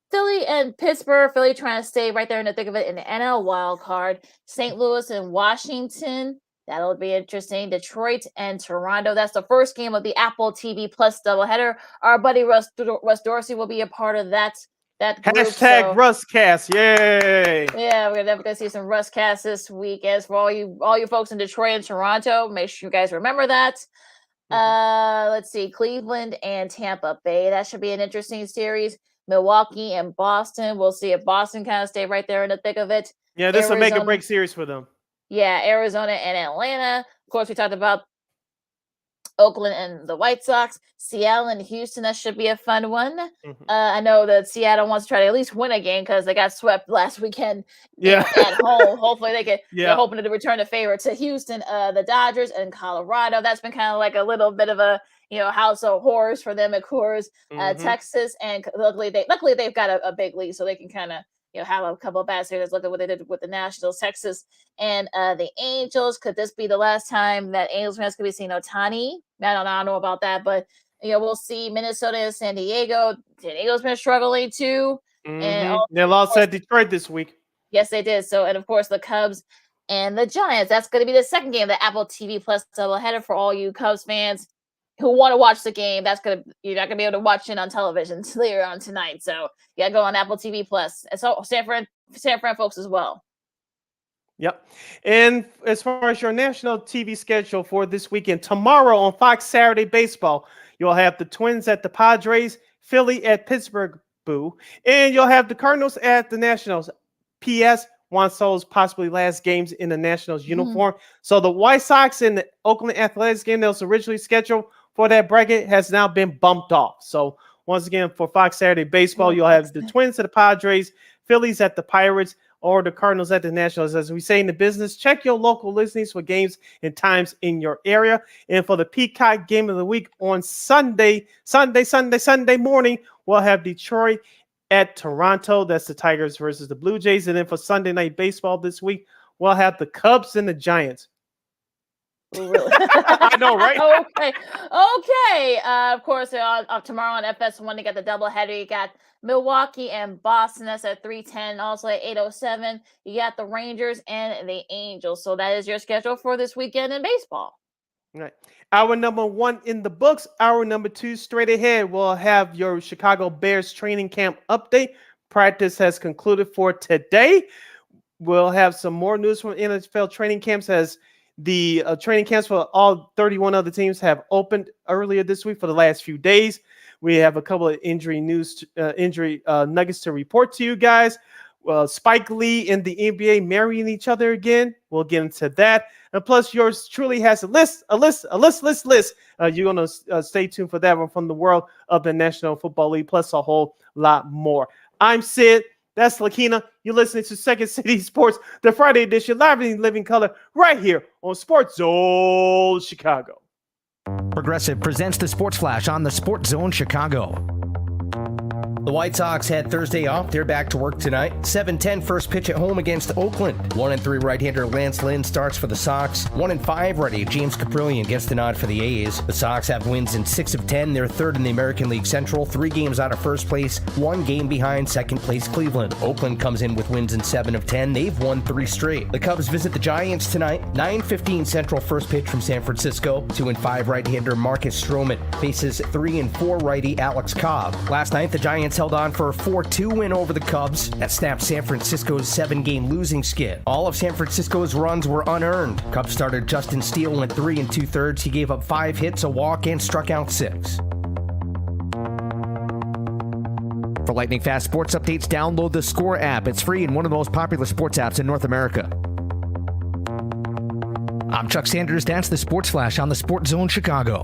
Philly and Pittsburgh. Philly trying to stay right there in the thick of it in the NL wild card. St. Louis and Washington. That'll be interesting. Detroit and Toronto. That's the first game of the Apple TV Plus doubleheader. Our buddy Russ Dorsey will be a part of that group. Hashtag Russcast. Yay. Yeah, we're gonna see some Russcast this week. As for all you folks in Detroit and Toronto, make sure you guys remember that. Let's see, Cleveland and Tampa Bay. That should be an interesting series. Milwaukee and Boston. We'll see if Boston kind of stay right there in the thick of it. Yeah, this will make a break series for them. Yeah, Arizona and Atlanta. Of course, we talked about Oakland and the White Sox. Seattle and Houston. That should be a fun one. I know that Seattle wants to try to at least win a game because they got swept last weekend at home. Hopefully they get. They're hoping to return the favor to Houston. The Dodgers and Colorado. That's been kind of like a little bit of a house of horrors for them, of course. Texas, and luckily they've got a big lead, so they can kind of have a couple of bad series. Look at what they did with the Nationals. Texas and the Angels. Could this be the last time that Angels fans could be seeing Ohtani? I don't know about that, but we'll see. Minnesota and San Diego. San Diego's been struggling too, and they lost at Detroit this week. Yes, they did. So, and of course the Cubs and the Giants. That's going to be the second game of the Apple TV Plus doubleheader for all you Cubs fans who want to watch the game. You're not gonna be able to watch it on television later on tonight. So you gotta go on Apple TV Plus. And so San Fran folks as well. Yep. And as far as your national TV schedule for this weekend, tomorrow on Fox Saturday Baseball, you'll have the Twins at the Padres, Philly at Pittsburgh, and you'll have the Cardinals at the Nationals. P.S. Juan Soto's possibly last games in the Nationals uniform. So the White Sox and the Oakland Athletics game that was originally scheduled for that bracket has now been bumped off. So once again, for Fox Saturday Baseball, you'll have the Twins at the Padres, Phillies at the Pirates, or the Cardinals at the Nationals. As we say in the business, check your local listings for games and times in your area. And for the Peacock Game of the Week on Sunday morning, we'll have Detroit at Toronto. That's the Tigers versus the Blue Jays. And then for Sunday Night Baseball this week, we'll have the Cubs and the Giants. Really? I know, right? Okay. Of course, tomorrow on FS1, you got the doubleheader. You got Milwaukee and Boston. That's at 3:10. Also at 8:07, you got the Rangers and the Angels. So that is your schedule for this weekend in baseball. Right. Hour number 1 in the books. Hour number 2 straight ahead. We'll have your Chicago Bears training camp update. Practice has concluded for today. We'll have some more news from NFL training camps as The training camps for all 31 other teams have opened earlier this week for the last few days. We have a couple of injury nuggets to report to you guys. Spike Lee and the NBA marrying each other again. We'll get into that. And plus, yours truly has a list. You're going to stay tuned for that one from the world of the National Football League, plus a whole lot more. I'm Sid. That's Lakeena. You're listening to Second City Sports, the Friday edition, live in living color, right here on Sports Zone Chicago. Progressive presents the Sports Flash on the Sports Zone Chicago. The White Sox had Thursday off. They're back to work tonight. 7-10 first pitch at home against Oakland. 1-3 right-hander Lance Lynn starts for the Sox. 1-5 righty James Caprillion gets the nod for the A's. The Sox have wins in 6 of 10. They're third in the American League Central. 3 games out of first place. 1 game behind second place Cleveland. Oakland comes in with wins in 7 of 10. They've won 3 straight. The Cubs visit the Giants tonight. 9:15 Central first pitch from San Francisco. 2-5 right-hander Marcus Stroman faces 3-4 righty Alex Cobb. Last night, the Giants held on for a 4-2 win over the Cubs that snapped San Francisco's 7-game losing skid. All of San Francisco's runs were unearned. Cubs starter Justin Steele went 3 2/3. He gave up 5 hits, a walk, and struck out 6. For lightning fast sports updates, download the Score app. It's free and one of the most popular sports apps in North America. I'm Chuck Sanders. That's the Sports Flash on the Sports Zone Chicago.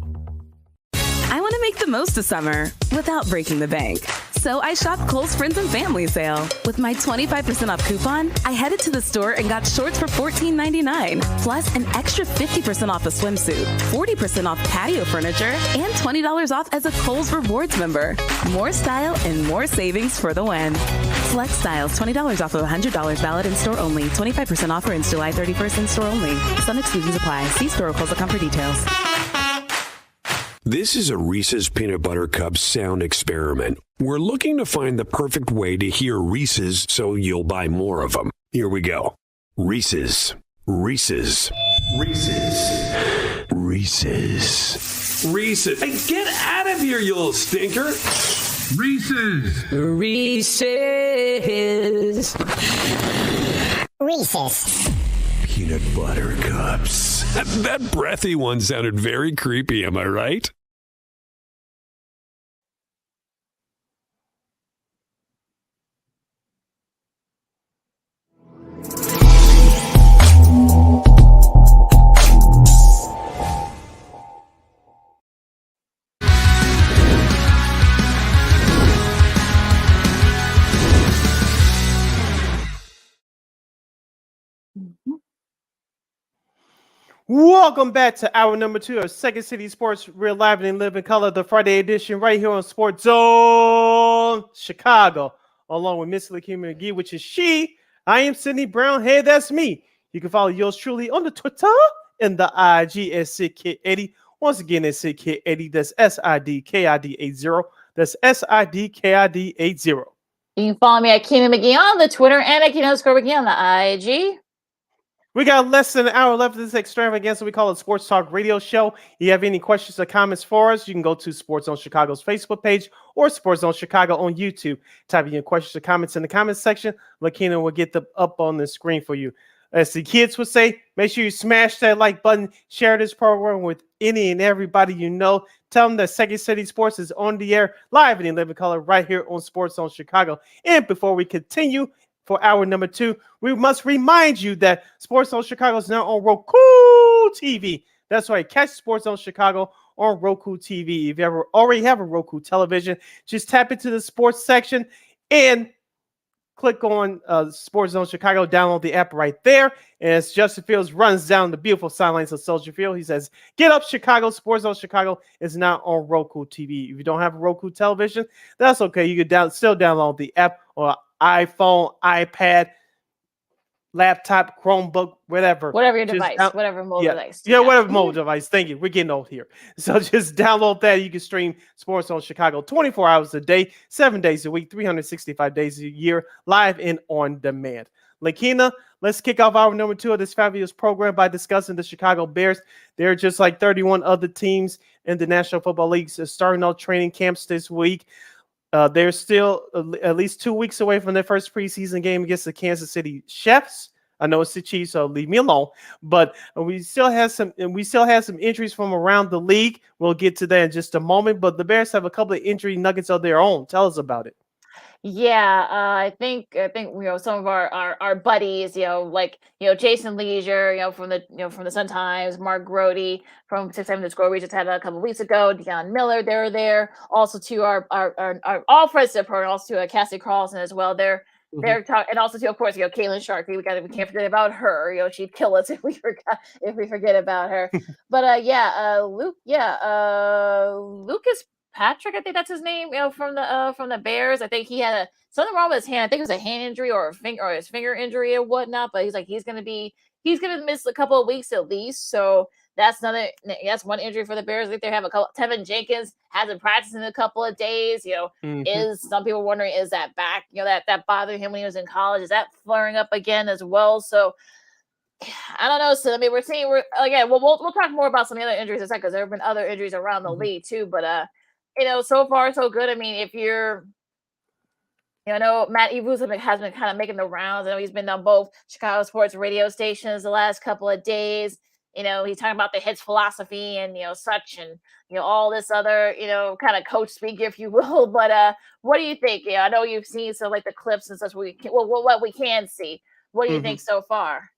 I want to make the most of summer without breaking the bank. So I shopped Kohl's Friends and Family Sale. With my 25% off coupon, I headed to the store and got shorts for $14.99, plus an extra 50% off a swimsuit, 40% off patio furniture, and $20 off as a Kohl's Rewards member. More style and more savings for the win. Select styles, $20 off of $100 valid in store only. 25% offer ends July 31st in store only. Some exclusions apply. See store or Kohl's.com for details. This is a Reese's Peanut Butter Cup sound experiment. We're looking to find the perfect way to hear Reese's so you'll buy more of them. Here we go. Reese's, Reese's, Reese's, Reese's, Reese's. Hey, get out of here, you little stinker. Reese's. Reese's. Reese's. Peanut Butter Cups. That breathy one sounded very creepy, am I right? Welcome back to hour number 2 of Second City Sports, real live and in living color, the Friday edition, right here on Sports Zone Chicago, along with Miss Lakeena McGee, which is she. I am Sydney Brown. Hey, that's me. You can follow yours truly on the Twitter and the IG at SidKid80. Once again, it's SidKid80. That's SIDKID80. That's SIDKID80. You can follow me at Keena McGee on the Twitter and at Keena_McGee on the IG. We got less than an hour left of this extravaganza we call it Sports Talk Radio Show. You have any questions or comments for us, you can go to Sports Zone Chicago's Facebook page or Sports Zone Chicago on YouTube. Type in your questions or comments in the comments section. Lakeena will get them up on the screen for you. As the kids would say, make sure you smash that like button, share this program with any and everybody you know. Tell them that Second City Sports is on the air, live and in living color, right here on Sports Zone Chicago. And before we continue, for hour number 2, we must remind you that Sports Zone Chicago is now on Roku TV. That's right. Catch Sports Zone Chicago on Roku TV. If you already have a Roku television, just tap into the sports section and click on Sports Zone Chicago. Download the app right there. And as Justin Fields runs down the beautiful sidelines of Soldier Field, he says, "Get up, Chicago. Sports Zone Chicago is now on Roku TV." If you don't have a Roku television, that's okay. You can still download the app on iPhone, iPad, laptop, Chromebook, whatever. Whatever your device, whatever mobile device. Yeah, whatever mobile device. Thank you. We're getting old here. So just download that. You can stream Sports Zone Chicago 24 hours a day, 7 days a week, 365 days a year, live and on demand. Lakeena, let's kick off hour number 2 of this fabulous program by discussing the Chicago Bears. They're just like 31 other teams in the National Football League starting out training camps this week. They're still at least 2 weeks away from their first preseason game against the Kansas City Chiefs. I know it's the Chiefs, so leave me alone. But we still have some injuries from around the league. We'll get to that in just a moment. But the Bears have a couple of injury nuggets of their own. Tell us about it. Yeah, I think some of our buddies, like Jason Leisure, from the Sun Times, Mark Grody from 6 7 Score we just had a couple weeks ago, Deion Miller, they're there. Also to our all friends of her, and also to Cassie Carlson as well. Mhm. They're talking, and also to, of course, Caitlin Sharkey. We can't forget about her. She'd kill us if we forget about her. But Lucas Patrick, I think that's his name, from the Bears. I think he had something wrong with his hand. I think it was a hand injury or his finger injury or whatnot. But he's gonna miss a couple of weeks at least. So that's one injury for the Bears. I think they have a couple. Tevin Jenkins hasn't practiced in a couple of days. Mhm. Is some people wondering, is that back? That bothered him when he was in college. Is that flaring up again as well? So I don't know. So I mean, we're again. We'll talk more about some of the other injuries in a second, because there have been other injuries around the Mhm. league too. But so far so good. I mean, if you're, I know Matt Eberflus has been kind of making the rounds. I know he's been on both Chicago sports radio stations the last couple of days. He's talking about the hits philosophy and such, and all this other kind of coach speak, if you will. But what do you think? I know you've seen some like the clips and such. What we can see. What do you Mhm. think so far?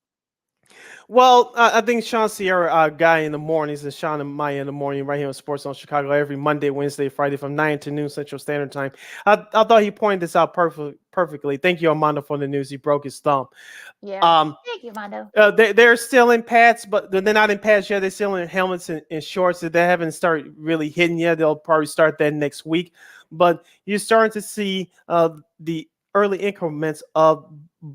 Well, I think Sean Sierra, guy in the mornings, and Sean and Maya in the morning, right here on Sports on Chicago, every Monday, Wednesday, Friday from 9 to noon Central Standard Time. I thought he pointed this out perfectly. Thank you, Armando, for the news. He broke his thumb. Yeah. Um, Thank you, Mondo. they're still in pads, but they're not in pads yet. They're still in helmets and shorts. They haven't started really hitting yet. They'll probably start that next week. But you're starting to see the early increments of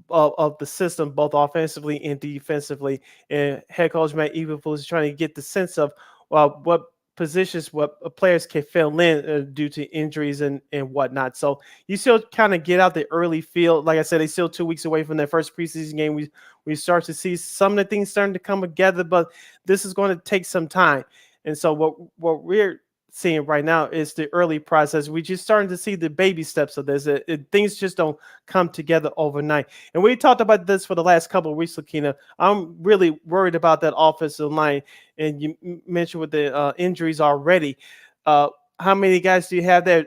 the system, both offensively and defensively. And head coach Matt Eberflus is trying to get the sense of what positions, what players can fill in due to injuries and whatnot. So you still kind of get out the early feel. Like I said, they still 2 weeks away from their first preseason game. We start to see some of the things starting to come together, but this is going to take some time. And so what we're seeing right now is the early process. We're just starting to see the baby steps of this. Things just don't come together overnight. And we talked about this for the last couple of weeks, Lakeena. I'm really worried about that offensive line. And you mentioned with the injuries already. How many guys do you have there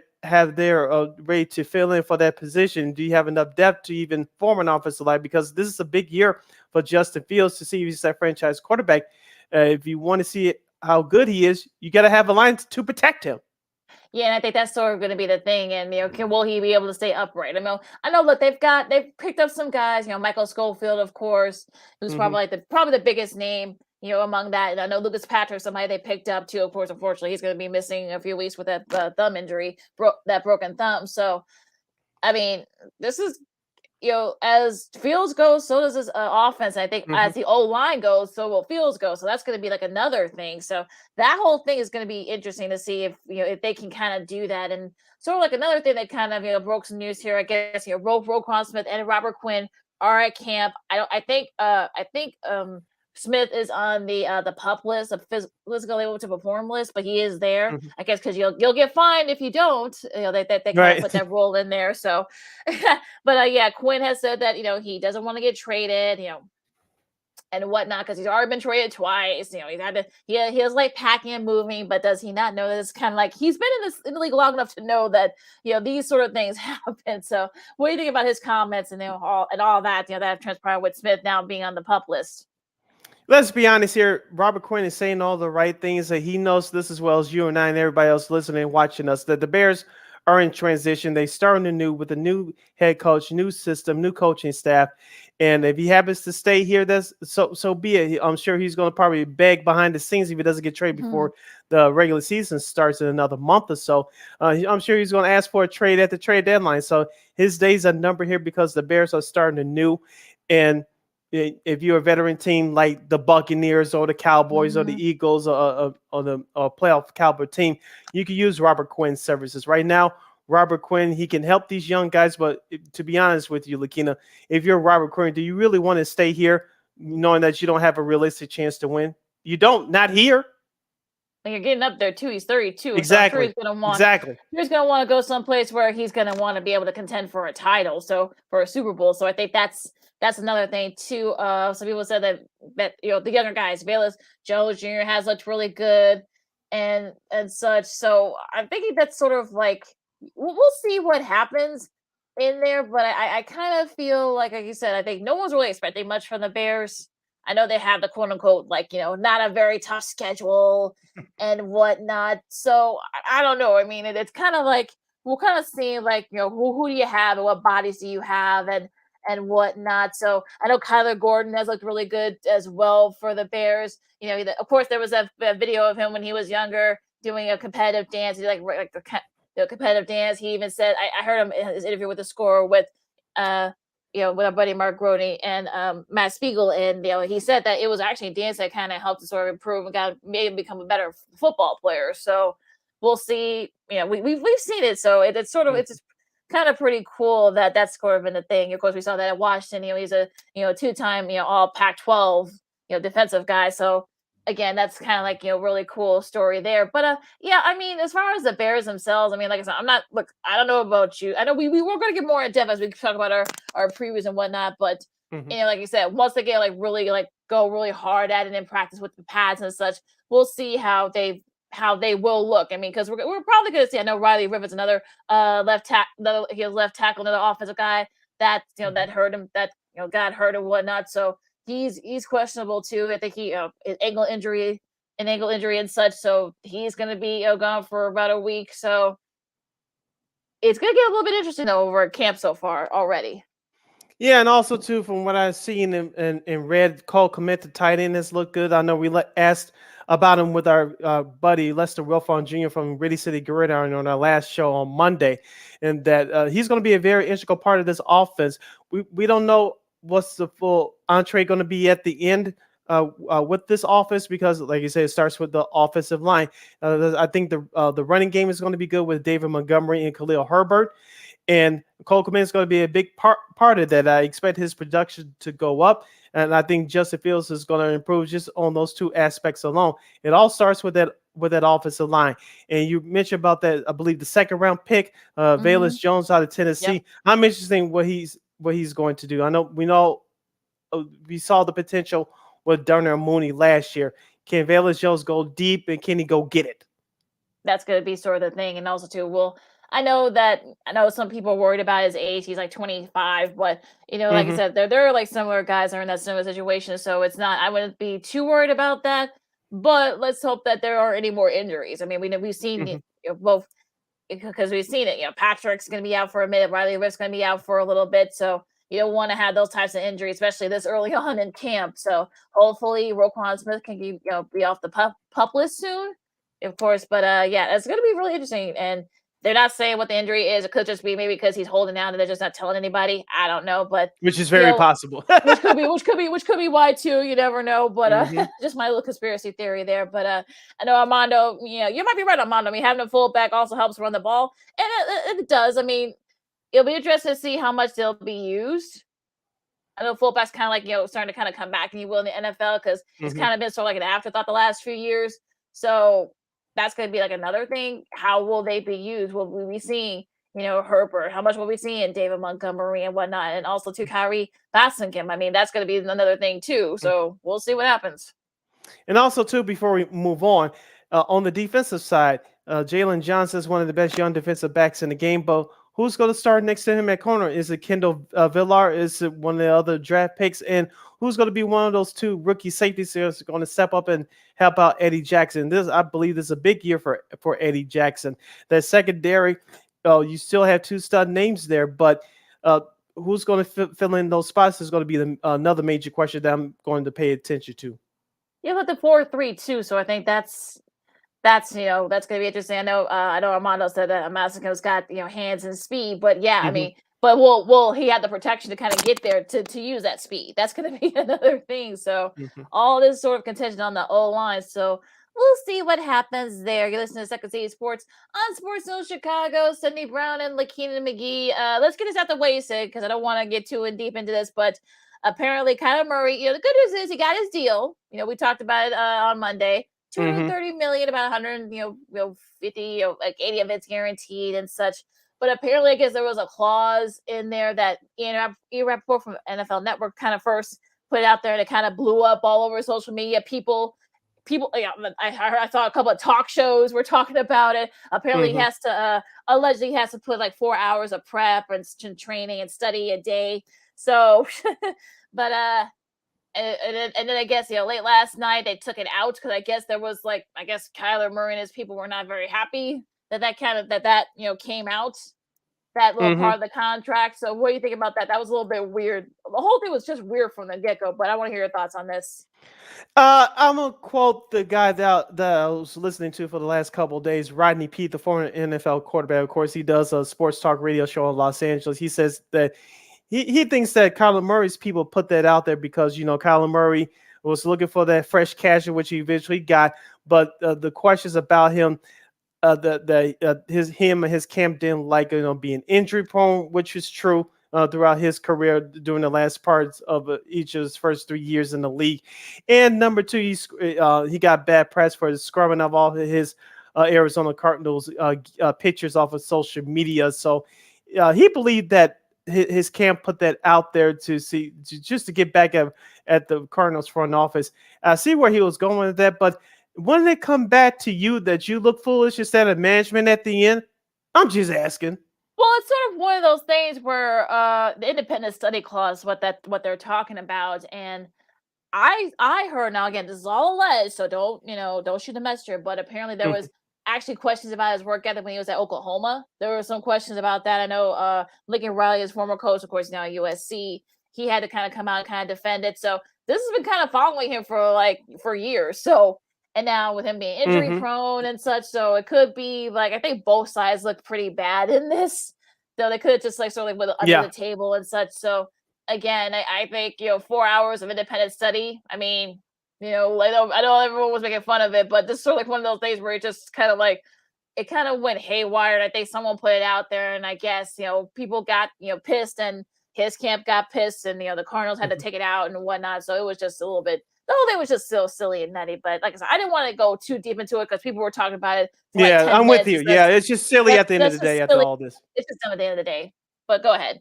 ready to fill in for that position? Do you have enough depth to even form an offensive line? Because this is a big year for Justin Fields to see if he's that franchise quarterback. If you want to see how good he is, you got to have a line to protect him. Yeah, and I think that's sort of going to be the thing. And will he be able to stay upright? I know. Look, they've picked up some guys. Michael Schofield, of course, who's Mhm. probably the biggest name. Among that, and I know Lucas Patrick, somebody they picked up too. Of course, unfortunately, he's going to be missing a few weeks with that thumb injury, that broken thumb. So, I mean, this is as Fields goes, so does his offense. I think Mhm. as the O line goes, so will Fields go. So that's going to be like another thing. So that whole thing is going to be interesting to see if they can kind of do that. And sort of like another thing that kind of broke some news here. I guess Roquan Smith and Robert Quinn are at camp. I think Smith is on the PUP list, of physical able to perform list, but he is there. Mhm. I guess because you'll get fined if you don't. They kind of Right. put that rule in there. So, but yeah, Quinn has said that he doesn't want to get traded, and whatnot, because he's already been traded twice. He's had to he has like packing and moving, but does he not know that it's kind of like he's been in the league long enough to know that these sort of things happen. So, what do you think about his comments and all that that have transpired with Smith now being on the PUP list? Let's be honest here. Robert Quinn is saying all the right things. That he knows this as well as you and I and everybody else listening and watching us. That the Bears are in transition. They starting anew with a new head coach, new system, new coaching staff. And if he happens to stay here, that's so be it. I'm sure he's going to probably beg behind the scenes if he doesn't get traded Mhm. before the regular season starts in another month or so. I'm sure he's going to ask for a trade at the trade deadline. So his days are numbered here because the Bears are starting anew. And if you're a veteran team like the Buccaneers or the Cowboys or Mhm. the Eagles or the playoff caliber team, you can use Robert Quinn's services. Right now, Robert Quinn, he can help these young guys. But to be honest with you, Lakeena, if you're Robert Quinn, do you really want to stay here knowing that you don't have a realistic chance to win? You don't, not here. And you're getting up there too. He's 32, so I'm sure Exactly. he's gonna want Exactly. he's gonna want to go someplace where he's gonna want to be able to contend for a title, so for a Super Bowl. So I think that's that's another thing too. Some people said that the younger guys, Bayless Jones Jr. has looked really good and such. So I'm thinking that's sort of like we'll see what happens in there, but I kind of feel like you said, I think no one's really expecting much from the Bears. I know they have the quote unquote not a very tough schedule and whatnot. So I don't know. I mean, it's kind of like we're kind of seeing like who do you have and what bodies do you have and whatnot. So I know Kyler Gordon has looked really good as well for the Bears. Of course there was a video of him when he was younger doing a competitive dance. He like the competitive dance. He even said, I heard him in his interview with the Score with with our buddy Mark Groney and Matt Spiegel, and he said that it was actually a dance that kind of helped him sort of improve and made him become a better football player. So we'll see. We've seen it, so it's sort of it's kind of pretty cool that that's sort of been the thing. Of course, we saw that at Washington. He's a two-time all Pac-12 defensive guy. So again, that's kind of like really cool story there. But yeah, I mean, as far as the Bears themselves, I mean, like I said, I don't know about you. I know we were going to get more in depth as we talk about our previews and whatnot, but like you said, once they get really go really hard at it in practice with the pads and such, we'll see how they will look. I mean, because we're probably going to see. I know Riley Rivers, another left tackle, another offensive guy that that hurt him, that got hurt and whatnot. So he's questionable too. I think he an ankle injury and such. So he's going to be gone for about a week. So it's going to get a little bit interesting over at camp so far already. Yeah, and also too, from what I've seen and read, Cole Kmet, the tight end, has looked good. I know we asked about him with our buddy Lester Wilfon Jr. from Really City Gridiron on our last show on Monday, and that he's going to be a very integral part of this offense. We don't know what's the full entree going to be at the end with this offense, because, like you said, it starts with the offensive line. I think the running game is going to be good with David Montgomery and Khalil Herbert. And Cole Kmet is going to be a big part of that. I expect his production to go up, and I think Justin Fields is going to improve just on those two aspects alone. It all starts with that offensive line. And you mentioned about that, I believe, the second round pick, Bayless Jones out of Tennessee. Yep. I'm interested in what he's going to do. I know we saw the potential with Darnell Mooney last year. Can Bayless Jones go deep, and can he go get it? That's going to be sort of the thing. And also too, I know some people are worried about his age. He's like 25, but like I said, there are like similar guys that are in that similar situation. So it's not, I wouldn't be too worried about that, but let's hope that there aren't any more injuries. I mean, we've seen both, because we've seen it, Patrick's going to be out for a minute. Riley Riff's going to be out for a little bit. So you don't want to have those types of injuries, especially this early on in camp. So hopefully Roquan Smith can be off the pup list soon, of course. But yeah, it's going to be really interesting. And they're not saying what the injury is. It could just be maybe because he's holding out and they're just not telling anybody. I don't know, but which is very possible. which could be why too. You never know. But just my little conspiracy theory there. But I know Armando. You might be right, Armando. I mean, having a fullback also helps run the ball, and it does. I mean, it'll be interesting to see how much they'll be used. I know fullback's kind of like starting to kind of come back, and you will in the NFL, because it's kind of been sort of like an afterthought the last few years. So that's going to be like another thing. How will they be used? Will we be seeing, Herbert? How much will we see in David Montgomery and whatnot? And also to Kyrie Bassingham. I mean, that's going to be another thing too. So we'll see what happens. And also too, before we move on the defensive side, Jalen Johnson is one of the best young defensive backs in the game. But who's going to start next to him at corner? Is it Kendall Villar? Is it one of the other draft picks? And who's going to be one of those two rookie safeties that's going to step up and help out Eddie Jackson? I believe this is a big year for Eddie Jackson. That secondary, you still have two stud names there, but who's going to fill in those spots is going to be another major question that I'm going to pay attention to. Yeah, but the 4-3-2, so I think that's going to be interesting. I know Armando said that Massimo's got hands and speed, but yeah, I mean, but will he have the protection to kind of get there to use that speed? That's going to be another thing. So all this sort of contingent on the O line. So we'll see what happens there. You're listening to Second City Sports on Sports Zone Chicago. Sydney Brown and Lakeena McGee. Let's get this out the way, Sid, because I don't want to get too deep into this, but apparently Kyler Murray, the good news is he got his deal. We talked about it on Monday. $230 million, about 100, 50, like 80 of it's guaranteed and such. But apparently, I guess there was a clause in there that Ian Rappaport from NFL Network kind of first put it out there, and it kind of blew up all over social media. I saw a couple of talk shows were talking about it. Apparently, he has to allegedly he has to put like 4 hours of prep and training and study a day. So, but and then I guess late last night they took it out because I guess there was Kyler Murray and his people were not very happy that came out, that little part of the contract. So what do you think about that? That was a little bit weird. The whole thing was just weird from the get-go, but I want to hear your thoughts on this. I'm gonna quote the guy that I was listening to for the last couple of days, Rodney Peete, the former NFL quarterback. Of course, he does a sports talk radio show in Los Angeles. He says that he thinks that Kyler Murray's people put that out there because Kyler Murray was looking for that fresh casual, which he eventually got. But the questions about him, him and his camp didn't like being injury prone, which is true. Throughout his career during the last parts of each of his first 3 years in the league. And number two, he got bad press for scrubbing of all his Arizona Cardinals pictures off of social media. So he believed that his camp put that out there just to get back at the Cardinals front office. I see where he was going with that, but when they come back to you that you look foolish instead of management at the end, I'm just asking. Well, it's sort of one of those things where the independent study clause, what they're talking about, and I heard, now again, this is all alleged, so don't shoot the messenger, but apparently there was actually questions about his work ethic when he was at Oklahoma. There were some questions about that. I know Lincoln Riley, his former coach, of course, now at USC, he had to kind of come out and kind of defend it. So this has been kind of following him for years. So, and now with him being injury prone and such, so it could be I think both sides look pretty bad in this. So they could have just sort of went under the table and such. So again, I think 4 hours of independent study. I mean, I know everyone was making fun of it, but this is sort of one of those days where it just kind of it kind of went haywire. I think someone put it out there, and I guess people got pissed, and his camp got pissed, and the Cardinals had to take it out and whatnot. So it was just a little bit. The whole thing was just so silly and nutty. But like I said, I didn't want to go too deep into it because people were talking about it. Yeah, I'm with you. Yeah, it's just silly at the end of the day after all this. It's just at the end of the day. But go ahead.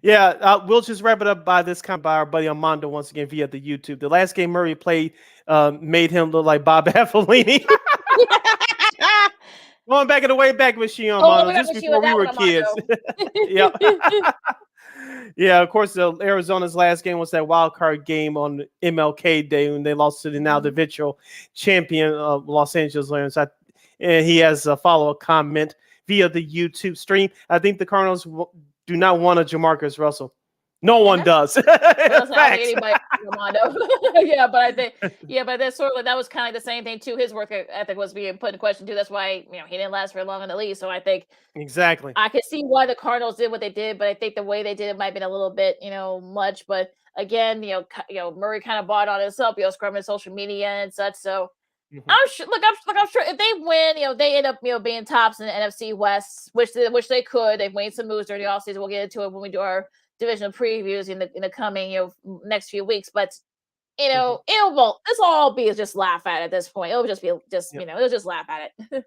Yeah, we'll just wrap it up by our buddy Armando once again via the YouTube. The last game Murray played made him look like Bob Affolini. Going back in the way back machine, Armando, just before we were kids. Yeah. Yeah, of course, Arizona's last game was that wild card game on MLK Day when they lost to the now divisional champion of Los Angeles Rams. And he has a follow-up comment via the YouTube stream. I think the Cardinals do not want a Jamarcus Russell. No one does. Anybody, yeah, but I think, but that's sort of that was kind of the same thing too. His work ethic was being put in question too. That's why he didn't last very long in the league. So I think exactly I could see why the Cardinals did what they did, but I think the way they did it might have been a little bit much. But again, Murray kind of bought on himself, scrubbing social media and such. So I'm sure. I'm sure if they win, they end up being tops in the NFC West, which they could. They've made some moves during the offseason. We'll get into it when we do our divisional previews in the coming next few weeks. But this will all be just laugh at this point. It'll just be it'll just laugh at it.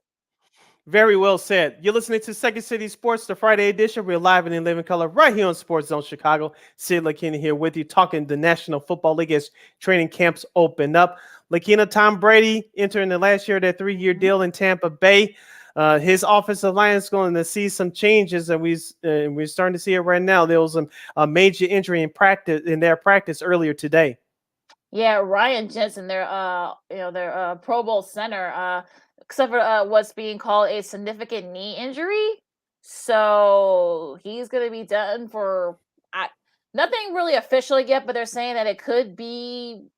Very well said. You're listening to Second City Sports, the Friday edition. We're live and in living color right here on Sports Zone Chicago. Sid and Lakeena here with you, talking the National Football League as training camps open up. Lakeena, Tom Brady entering the last year of that 3-year deal in Tampa Bay. His offensive line is going to see some changes, and we're starting to see it right now. There was a major injury in their practice earlier today. Yeah, Ryan Jensen, their Pro Bowl center, suffered what's being called a significant knee injury. So he's going to be done for nothing really official yet, but they're saying that it could be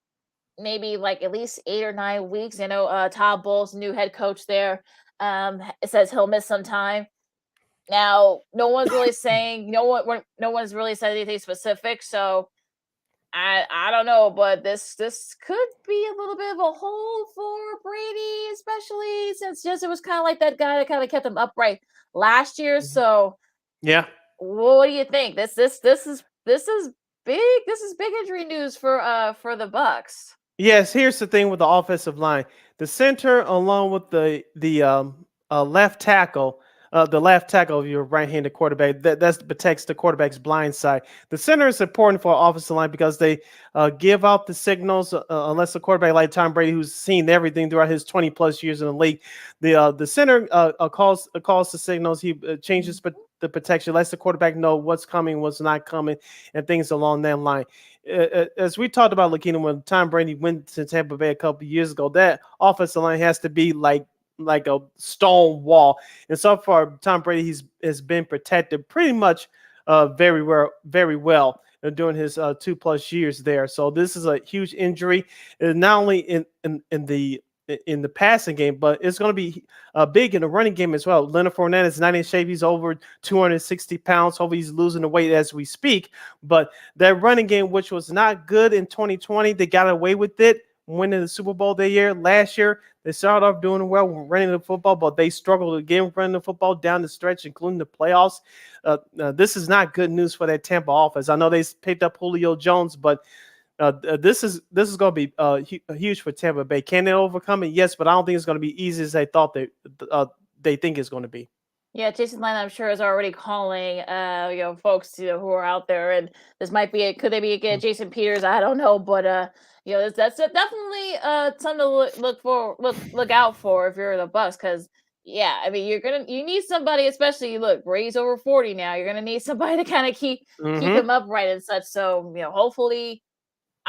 maybe at least 8 or 9 weeks. Todd Bowles, new head coach there, it says he'll miss some time. Now, no one's really saying, no one's really said anything specific. So I don't know, but this could be a little bit of a hole for Brady, especially since Jensen was kind of like that guy that kind of kept him upright last year. So yeah, what do you think? This is big. This is big injury news for the Bucks. Yes, here's the thing with the offensive line: the center, along with the left tackle, the left tackle of your right-handed quarterback. That protects the quarterback's blind side. The center is important for offensive line because they give out the signals. Unless a quarterback like Tom Brady, who's seen everything throughout his 20+ years in the league, the center calls the signals. He changes the protection, lets the quarterback know what's coming, what's not coming, and things along that line. As we talked about, Lakeena, when Tom Brady went to Tampa Bay a couple of years ago, that offensive line has to be like a stone wall. And so far, Tom Brady has been protected pretty much very well during his 2+ years there. So this is a huge injury, not only in the passing game, but it's going to be big in the running game as well. Leonard Fournette is 90 in shape. He's over 260 pounds. Hopefully he's losing the weight as we speak. But that running game, which was not good in 2020, they got away with it, winning the Super Bowl that year. Last year, they started off doing well running the football, but they struggled again running the football down the stretch, including the playoffs. This is not good news for that Tampa offense. I know they picked up Julio Jones, but this is going to be huge for Tampa Bay. Can they overcome it? Yes, but I don't think it's going to be easy as they thought they think it's going to be. Yeah, Jason Line, I'm sure, is already calling, folks, who are out there, and this might be could they be again Jason Peters? I don't know, but that's definitely something to look out for if you're the Bucks, because yeah, I mean you need somebody, especially look, Brady's over 40 now. You're gonna need somebody to kind of keep him upright and such. So hopefully.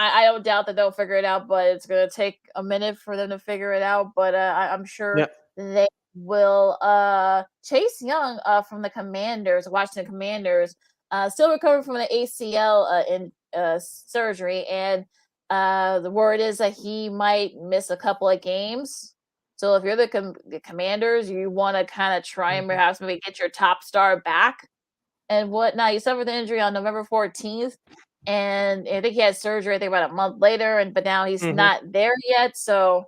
I don't doubt that they'll figure it out, but it's going to take a minute for them to figure it out. But I'm sure they will. Chase Young from the Washington Commanders, still recovering from the ACL in surgery. And the word is that he might miss a couple of games. So if you're the Commanders, you want to kind of try and perhaps maybe get your top star back. And whatnot. He suffered the injury on November 14th. And I think he had surgery, I think about a month later, but now he's not there yet. So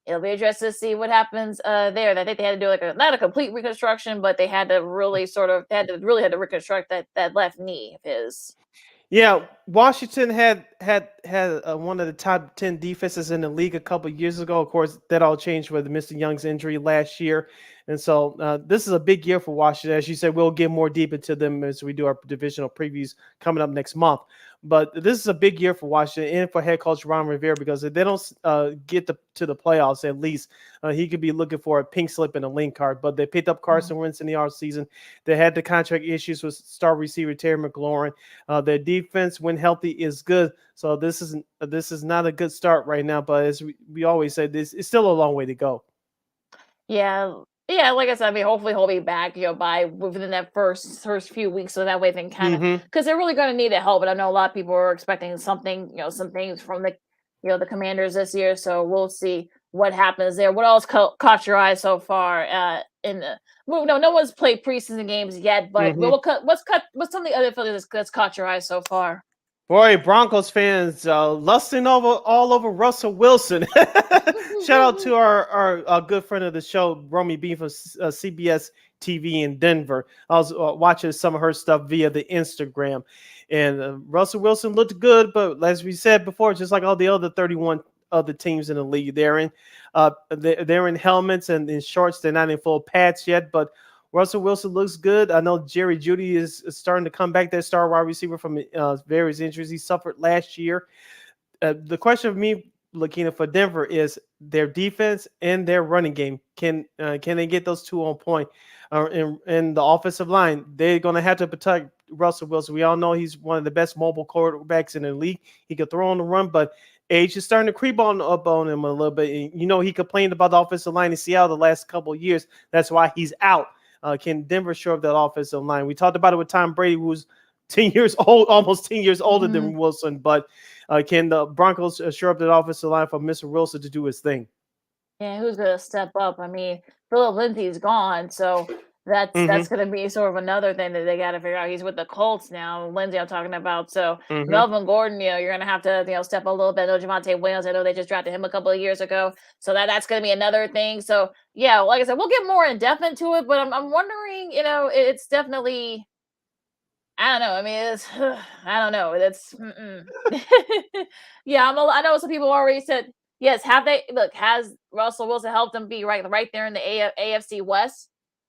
it'll be interesting to see what happens there. I think they had to do not a complete reconstruction, but they had to really had to reconstruct that left knee of his. Yeah, Washington had one of the top 10 defenses in the league a couple of years ago. Of course, that all changed with Mr. Young's injury last year. And so this is a big year for Washington. As you said, we'll get more deep into them as we do our divisional previews coming up next month. But this is a big year for Washington and for head coach Ron Rivera, because if they don't get to the playoffs, at least he could be looking for a pink slip and a link card. But they picked up Carson Wentz in the offseason. They had the contract issues with star receiver Terry McLaurin. Their defense, when healthy, is good. So this is not a good start right now. But as we always say, this is still a long way to go. Yeah. Yeah, like I said, I mean, hopefully he'll be back, by within that first few weeks, so that way they can kind of, because they're really going to need the help. But I know a lot of people are expecting something, some things from the Commanders this year. So we'll see what happens there. What else caught your eye so far? No one's played preseason games yet, but what's some of the other affiliates that's caught your eye so far? Boy, Broncos fans lusting all over Russell Wilson. Shout out to our good friend of the show, Romy Bean from CBS TV in Denver. I was watching some of her stuff via the Instagram. And Russell Wilson looked good, but as we said before, just like all the other 31 other teams in the league, they're in helmets and in shorts. They're not in full pads yet, but Russell Wilson looks good. I know Jerry Jeudy is starting to come back, that star wide receiver from various injuries he suffered last year. The question of me, Lakeena, for Denver is their defense and their running game. Can they get those two on point? In the offensive line, they're going to have to protect Russell Wilson. We all know he's one of the best mobile quarterbacks in the league. He could throw on the run, but age is starting to creep up on him a little bit. And, he complained about the offensive line in Seattle the last couple of years. That's why he's out. Can Denver shore up that offensive line? We talked about it with Tom Brady, who's 10 years old, almost 10 years older than Wilson. But can the Broncos shore up that offensive line for Mr. Wilson to do his thing? Yeah, who's going to step up? I mean, Philip Lindsay's gone, so that's going to be sort of another thing that they got to figure out. He's with the Colts now. Lindsay, I'm talking about. So Melvin Gordon, you're going to have to, step up a little bit. I know Javonte Williams. I know they just drafted him a couple of years ago, so that's going to be another thing. So yeah, like I said, we'll get more in depth into it. But I'm wondering, it's definitely. I don't know. I mean, it's. I don't know. It's. Yeah, I know some people already said. Yes, has Russell Wilson helped them be right there in the AFC West?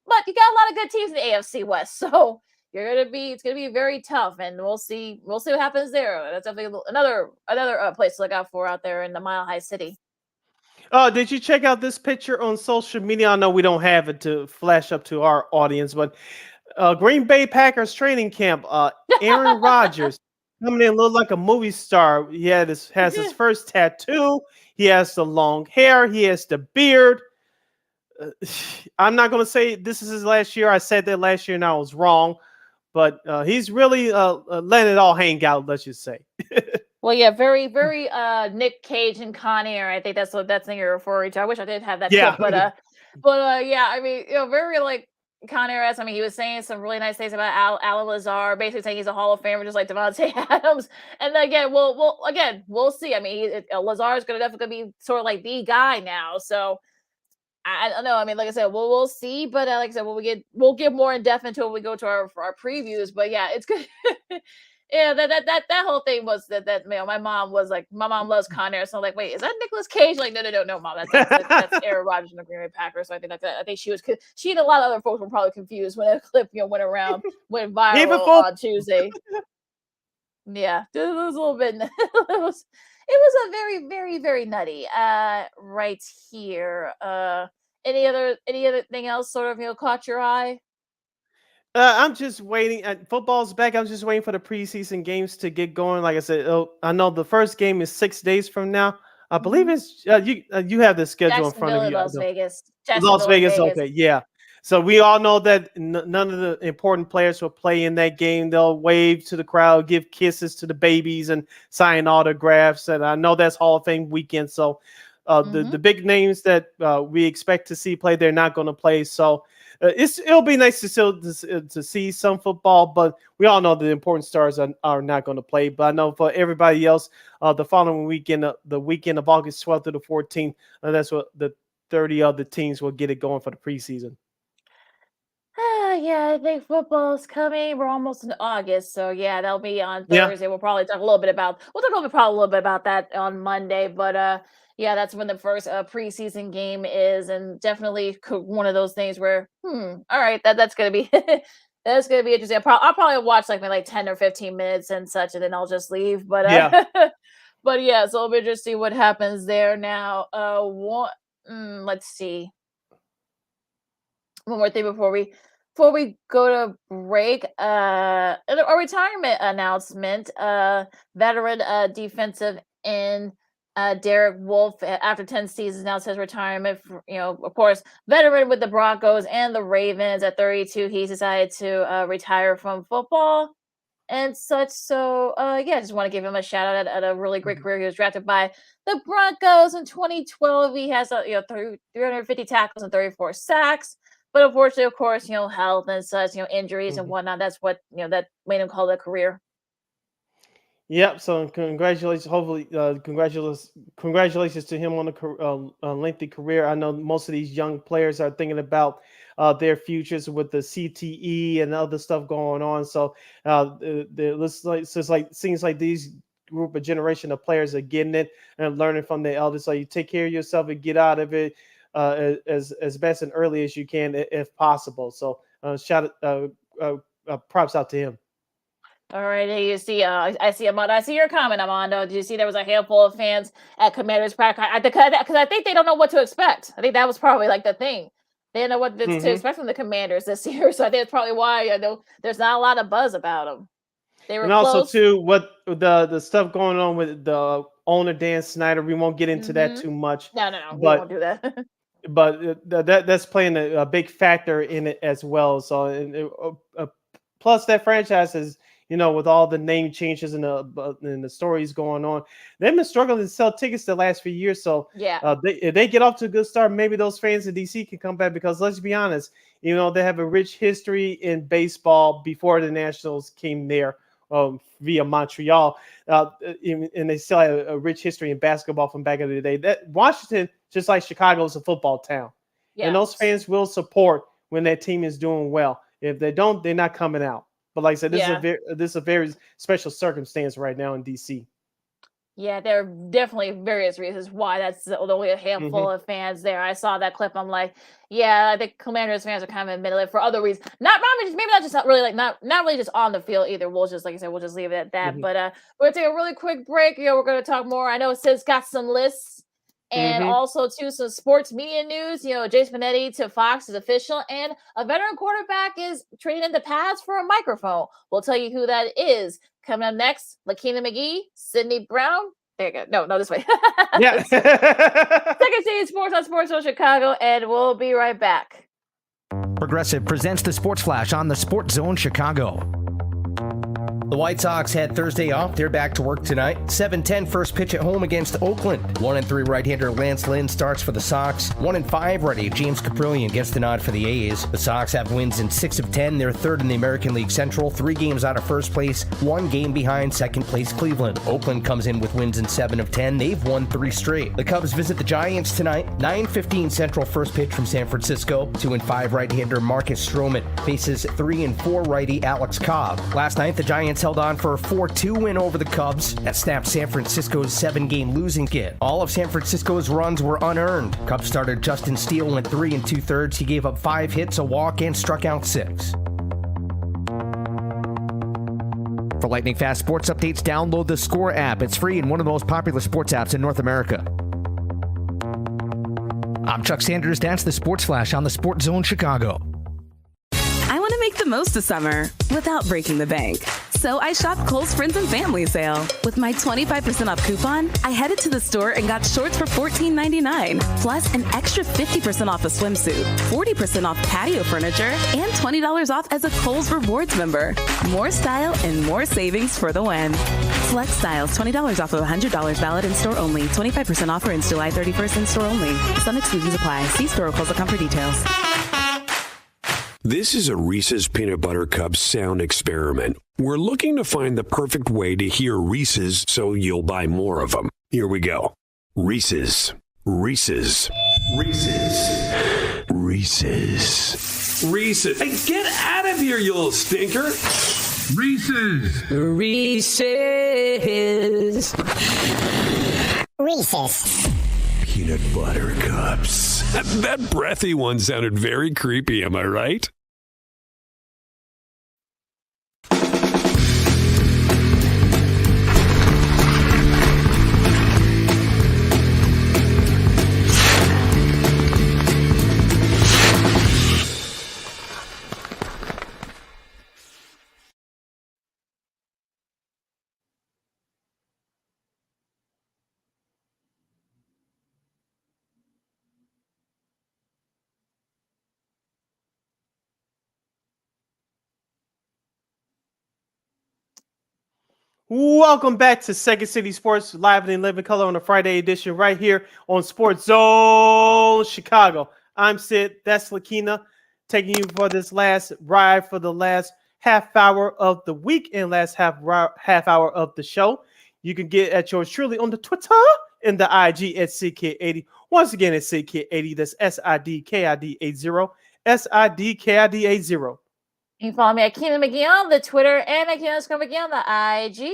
but you got a lot of good teams in the AFC West, so it's gonna be very tough, and we'll see what happens there. That's definitely another place to look out for out there in the Mile High City. Did you check out this picture on social media? I know we don't have it to flash up to our audience, but Green Bay Packers training camp. Aaron Rodgers coming in, look like a movie star. Has his first tattoo. He has the long hair. He has the beard. I'm not going to say this is his last year. I said that last year and I was wrong, but he's really letting it all hang out. Let's just say. Well, yeah, very, very Nick Cage and Con Air. I think that's thing you're referring to. I wish I did have that Yeah. clip, yeah, I mean, very like Con Air. I mean, he was saying some really nice things about Alan Lazar, basically saying he's a Hall of Famer, just like Devontae Adams. And again, we'll see. I mean, Lazar is going to definitely be sort of like the guy now. So I don't know. I mean, like I said, we'll see. But like I said, we'll get more in depth until we go to our previews. But yeah, it's good. Yeah, that whole thing was that my mom loves Con Air, so I'm like, wait, is that Nicolas Cage? Like, no, mom, that's Aaron Rodgers and the Green Bay Packers. So I think she and a lot of other folks were probably confused when that clip went viral on Tuesday. Yeah, it was a little bit. It was a very, very, very nutty. Right here. Any other thing else sort of caught your eye? I'm just waiting. Football's back. I'm just waiting for the preseason games to get going. Like I said, I know the first game is 6 days from now. I believe it's you have the schedule in front of you. Las Vegas. Las Vegas. Okay, yeah. So we all know that none of the important players will play in that game. They'll wave to the crowd, give kisses to the babies, and sign autographs. And I know that's Hall of Fame weekend. So the big names that we expect to see play, they're not going to play. So it'll be nice to see some football, but we all know the important stars are not going to play. But I know for everybody else, the following weekend, the weekend of August 12th to the 14th, that's what the 30 other teams will get it going for the preseason. Yeah, I think football's coming. We're almost in August, so yeah, that'll be on Thursday. Yeah. We'll probably talk a little bit about that on Monday, but yeah, that's when the first preseason game is, and definitely one of those things where, all right, that's gonna be that's gonna be interesting. I'll probably watch like 10 or 15 minutes and such, and then I'll just leave. But Yeah. but yeah, so it'll be interesting what happens there. Now, let's see. One more thing before we go to break, a retirement announcement. Veteran defensive end Derek Wolfe, after 10 seasons, now says retirement. Of course, veteran with the Broncos and the Ravens. At 32, he's decided to retire from football and such. So, yeah, just want to give him a shout out at a really great career. He was drafted by the Broncos in 2012. He has 350 tackles and 34 sacks. But unfortunately, of course, health and such, injuries and whatnot. That's what that made him call it a career. Yep. So congratulations. Hopefully, congratulations to him on a lengthy career. I know most of these young players are thinking about their futures with the CTE and other stuff going on. So seems like these group of generation of players are getting it and learning from their elders. So you take care of yourself and get out of it as best and early as you can, if possible. So props out to him. All right, you see, I see Amanda. I see your comment, Amanda. Did you see there was a handful of fans at Commanders practice? Because I think they don't know what to expect. I think that was probably like the thing. They didn't know what to expect from the Commanders this year. So I think that's probably why there's not a lot of buzz about them. They were also close. too, what the stuff going on with the owner Dan Snyder. We won't get into that too much. No, we won't do that. But that's playing a big factor in it as well. So plus that franchise is, with all the name changes and the stories going on, they've been struggling to sell tickets the last few years. So yeah, if they get off to a good start, maybe those fans in DC can come back, because let's be honest, they have a rich history in baseball before the Nationals came there via Montreal, and they still have a rich history in basketball from back in the day. That Washington, just like Chicago, is a football town, and those fans will support when that team is doing well. If they don't, they're not coming out. But like I said, this is a very special circumstance right now in DC. Yeah, there are definitely various reasons why that's only a handful Mhm. of fans there. I saw that clip. I'm like, yeah, I think Commanders fans are kind of in the middle of it for other reasons. Maybe not just not really like not really just on the field either. We'll just like I said, we'll just leave it at that. Mhm. But we're gonna take a really quick break. We're gonna talk more. I know Sid's got some lists and Mhm. also too some sports media news. Jason Benetti to Fox is official, and a veteran quarterback is trading in the pads for a microphone. We'll tell you who that is. Coming up next, Lakeena McGee, Sydney Brown. There you go. No, this way. Yeah. Second City Sports on Sports Zone Chicago, and we'll be right back. Progressive presents the Sports Flash on the Sports Zone Chicago. The White Sox had Thursday off. They're back to work tonight. 7:10 first pitch at home against Oakland. 1-3 right-hander Lance Lynn starts for the Sox. 1-5 righty James Caprillion gets the nod for the A's. The Sox have wins in 6 of 10. They're third in the American League Central. 3 games out of first place. 1 game behind second place Cleveland. Oakland comes in with wins in 7 of 10. They've won 3 straight. The Cubs visit the Giants tonight. 9:15 Central first pitch from San Francisco. 2-5 right-hander Marcus Stroman faces 3-4 righty Alex Cobb. Last night, the Giants held on for a 4-2 win over the Cubs that snapped San Francisco's 7-game losing skid. All of San Francisco's runs were unearned. Cubs starter Justin Steele went 3 2/3. He gave up 5 hits, a walk, and struck out 6. For lightning fast sports updates, download the Score app. It's free and one of the most popular sports apps in North America. I'm Chuck Sanders. That's the Sports Flash on the Sports Zone Chicago. I want to make the most of summer without breaking the bank. So I shopped Kohl's Friends and Family Sale. With my 25% off coupon, I headed to the store and got shorts for $14.99, plus an extra 50% off a swimsuit, 40% off patio furniture, and $20 off as a Kohl's Rewards member. More style and more savings for the win. Select styles, $20 off of $100 valid in store only. 25% offer ends July 31st in store only. Some exclusions apply. See store or Kohl's.com for details. This is a Reese's Peanut Butter Cup sound experiment. We're looking to find the perfect way to hear Reese's so you'll buy more of them. Here we go. Reese's, Reese's, Reese's, Reese's, Reese's. Hey, get out of here, you little stinker. Reese's. Reese's. Reese's. Peanut Butter Cups. That breathy one sounded very creepy, am I right? Welcome back to Second City Sports live and in living color on the Friday edition right here on Sports Zone Chicago. I'm Sid, that's Lakeena, taking you for this last ride for the last half hour of the week and last half hour of the show. You can get at yours truly on the Twitter and the IG at SidKid80. Once again, it's SidKid80. That's SIDKID80. SIDKID80. You can follow me at Keena McGee on the Twitter and at Keena_McGee on the IG.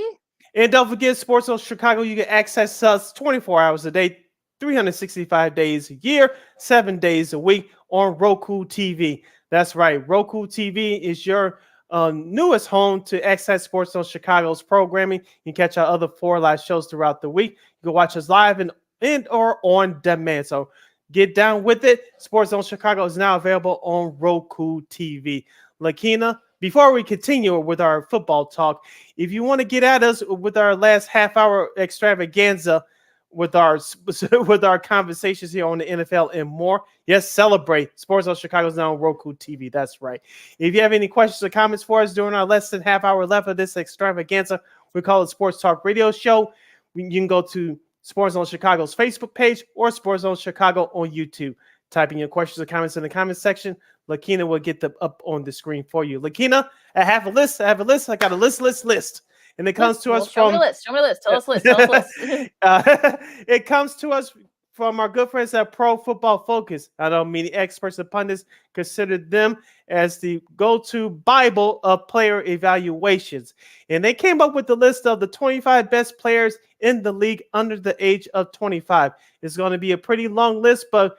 And don't forget, Sports Zone Chicago, you can access us 24 hours a day, 365 days a year, 7 days a week on Roku TV. That's right. Roku TV is your newest home to access Sports Zone Chicago's programming. You can catch our other 4 live shows throughout the week. You can watch us live and or on demand. So get down with it. Sports Zone Chicago is now available on Roku TV. Lakeena, before we continue with our football talk, if you want to get at us with our last half hour extravaganza with our conversations here on the NFL and more, yes, celebrate. Sports Zone Chicago is now on Roku TV. That's right. If you have any questions or comments for us during our less than half hour left of this extravaganza, we call it Sports Talk Radio Show. You can go to Sports Zone Chicago's Facebook page or Sports Zone Chicago on YouTube. Type in your questions or comments in the comment section. Lakeena will get them up on the screen for you. Lakeena, I have a list. I got a list. And it comes to us Show from... me a list. Tell us list. It comes to us from our good friends at Pro Football Focus. I know many experts and pundits consider them as the go-to Bible of player evaluations. And they came up with the list of the 25 best players in the league under the age of 25. It's going to be a pretty long list, but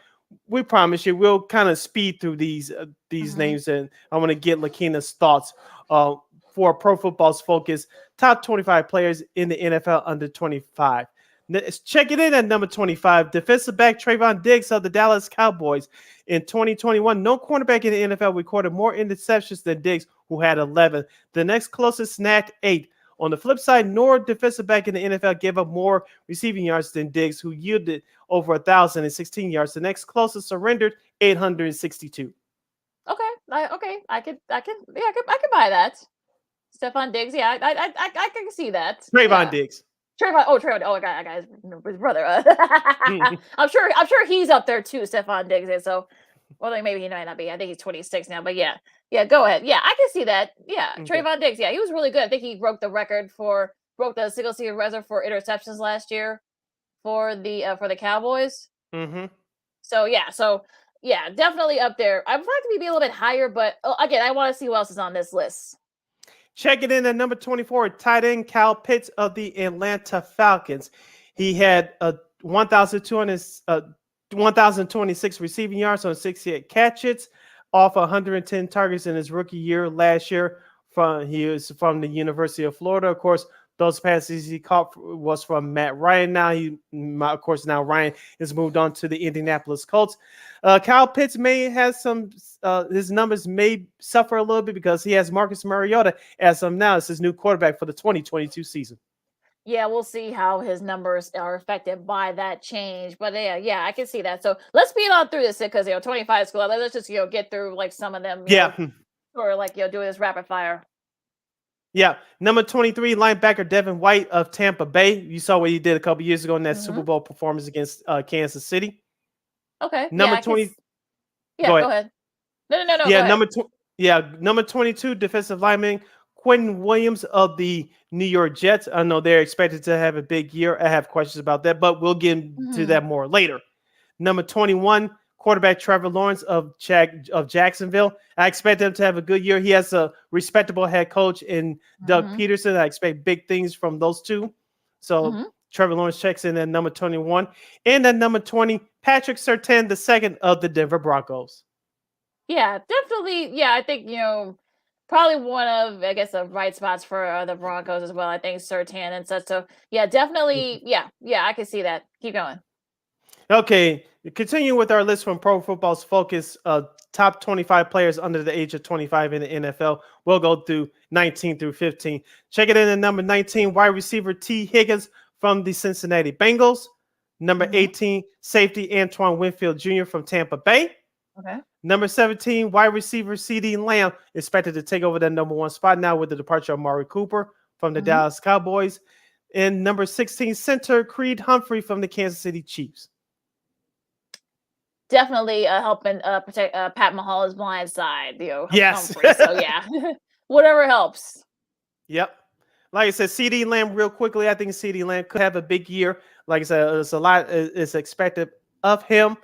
we promise you we'll kind of speed through these names, and I want to get Lakeena's thoughts for Pro Football's Focus top 25 players in the NFL under 25. Let's check it in at number 25, defensive back Trayvon Diggs of the Dallas Cowboys. In 2021, no cornerback in the NFL recorded more interceptions than Diggs, who had 11. The next closest snagged 8. On the flip side, no defensive back in the NFL gave up more receiving yards than Diggs, who yielded over 1,016 yards. The next closest surrendered 862. Okay, I could buy that. Stephon Diggs, yeah, I can see that. Trayvon Diggs. Trayvon, oh, I got his brother. I'm sure he's up there too. Stephon Diggs is so. Well, then maybe he might not be. I think he's 26 now, but yeah. Go ahead. Yeah, I can see that. Yeah, Okay. Trayvon Diggs. Yeah, he was really good. I think he broke the single season record for interceptions last year for the Cowboys. Mm-hmm. So yeah, definitely up there. I'd like to be a little bit higher, but again, I want to see who else is on this list. Check it in at number 24, tight end Kyle Pitts of the Atlanta Falcons. He had 1,026 receiving yards on 68 catches off 110 targets in his rookie year last year. He was from the University of Florida. Of course, those passes he caught was from Matt Ryan. Now Ryan has moved on to the Indianapolis Colts. Kyle Pitts may have his numbers may suffer a little bit because he has Marcus Mariota as of now as his new quarterback for the 2022 season. Yeah, we'll see how his numbers are affected by that change. But yeah, I can see that. So let's speed on through this because 25 school. Let's just get through like some of them. Or like doing this rapid fire. Yeah, number 23 linebacker Devin White of Tampa Bay. You saw what he did a couple years ago in that Super Bowl performance against Kansas City. Okay. Number 20. Go ahead. No. Yeah, number 22 defensive lineman Quentin Williams of the New York Jets. I know they're expected to have a big year. I have questions about that, but we'll get into that more later. Number 21 quarterback Trevor Lawrence of Jacksonville. I expect him to have a good year. He has a respectable head coach in Doug Peterson. I expect big things from those two. So Trevor Lawrence checks in at number 21. And at number 20, Patrick Surtain II of the Denver Broncos. Yeah, definitely. Yeah, I think, probably one of, I guess, the bright spots for the Broncos as well. I think Surtain and such. So, yeah, definitely. Yeah, I can see that. Keep going. Okay, continue with our list from Pro Football's Focus, top 25 players under the age of 25 in the NFL. We'll go through 19 through 15. Check it in at number 19, wide receiver T. Higgins from the Cincinnati Bengals. Number 18, safety Antoine Winfield Jr. from Tampa Bay. Okay. Number 17, wide receiver CD Lamb, expected to take over that number 1 spot now with the departure of Amari Cooper from the Dallas Cowboys. And number 16, center Creed Humphrey from the Kansas City Chiefs. Definitely helping protect Pat Mahomes' blind side, Yes. Humphrey. So yeah, whatever helps. Yep. Like I said, CD Lamb, real quickly, I think CD Lamb could have a big year. Like I said, it's a lot is expected of him.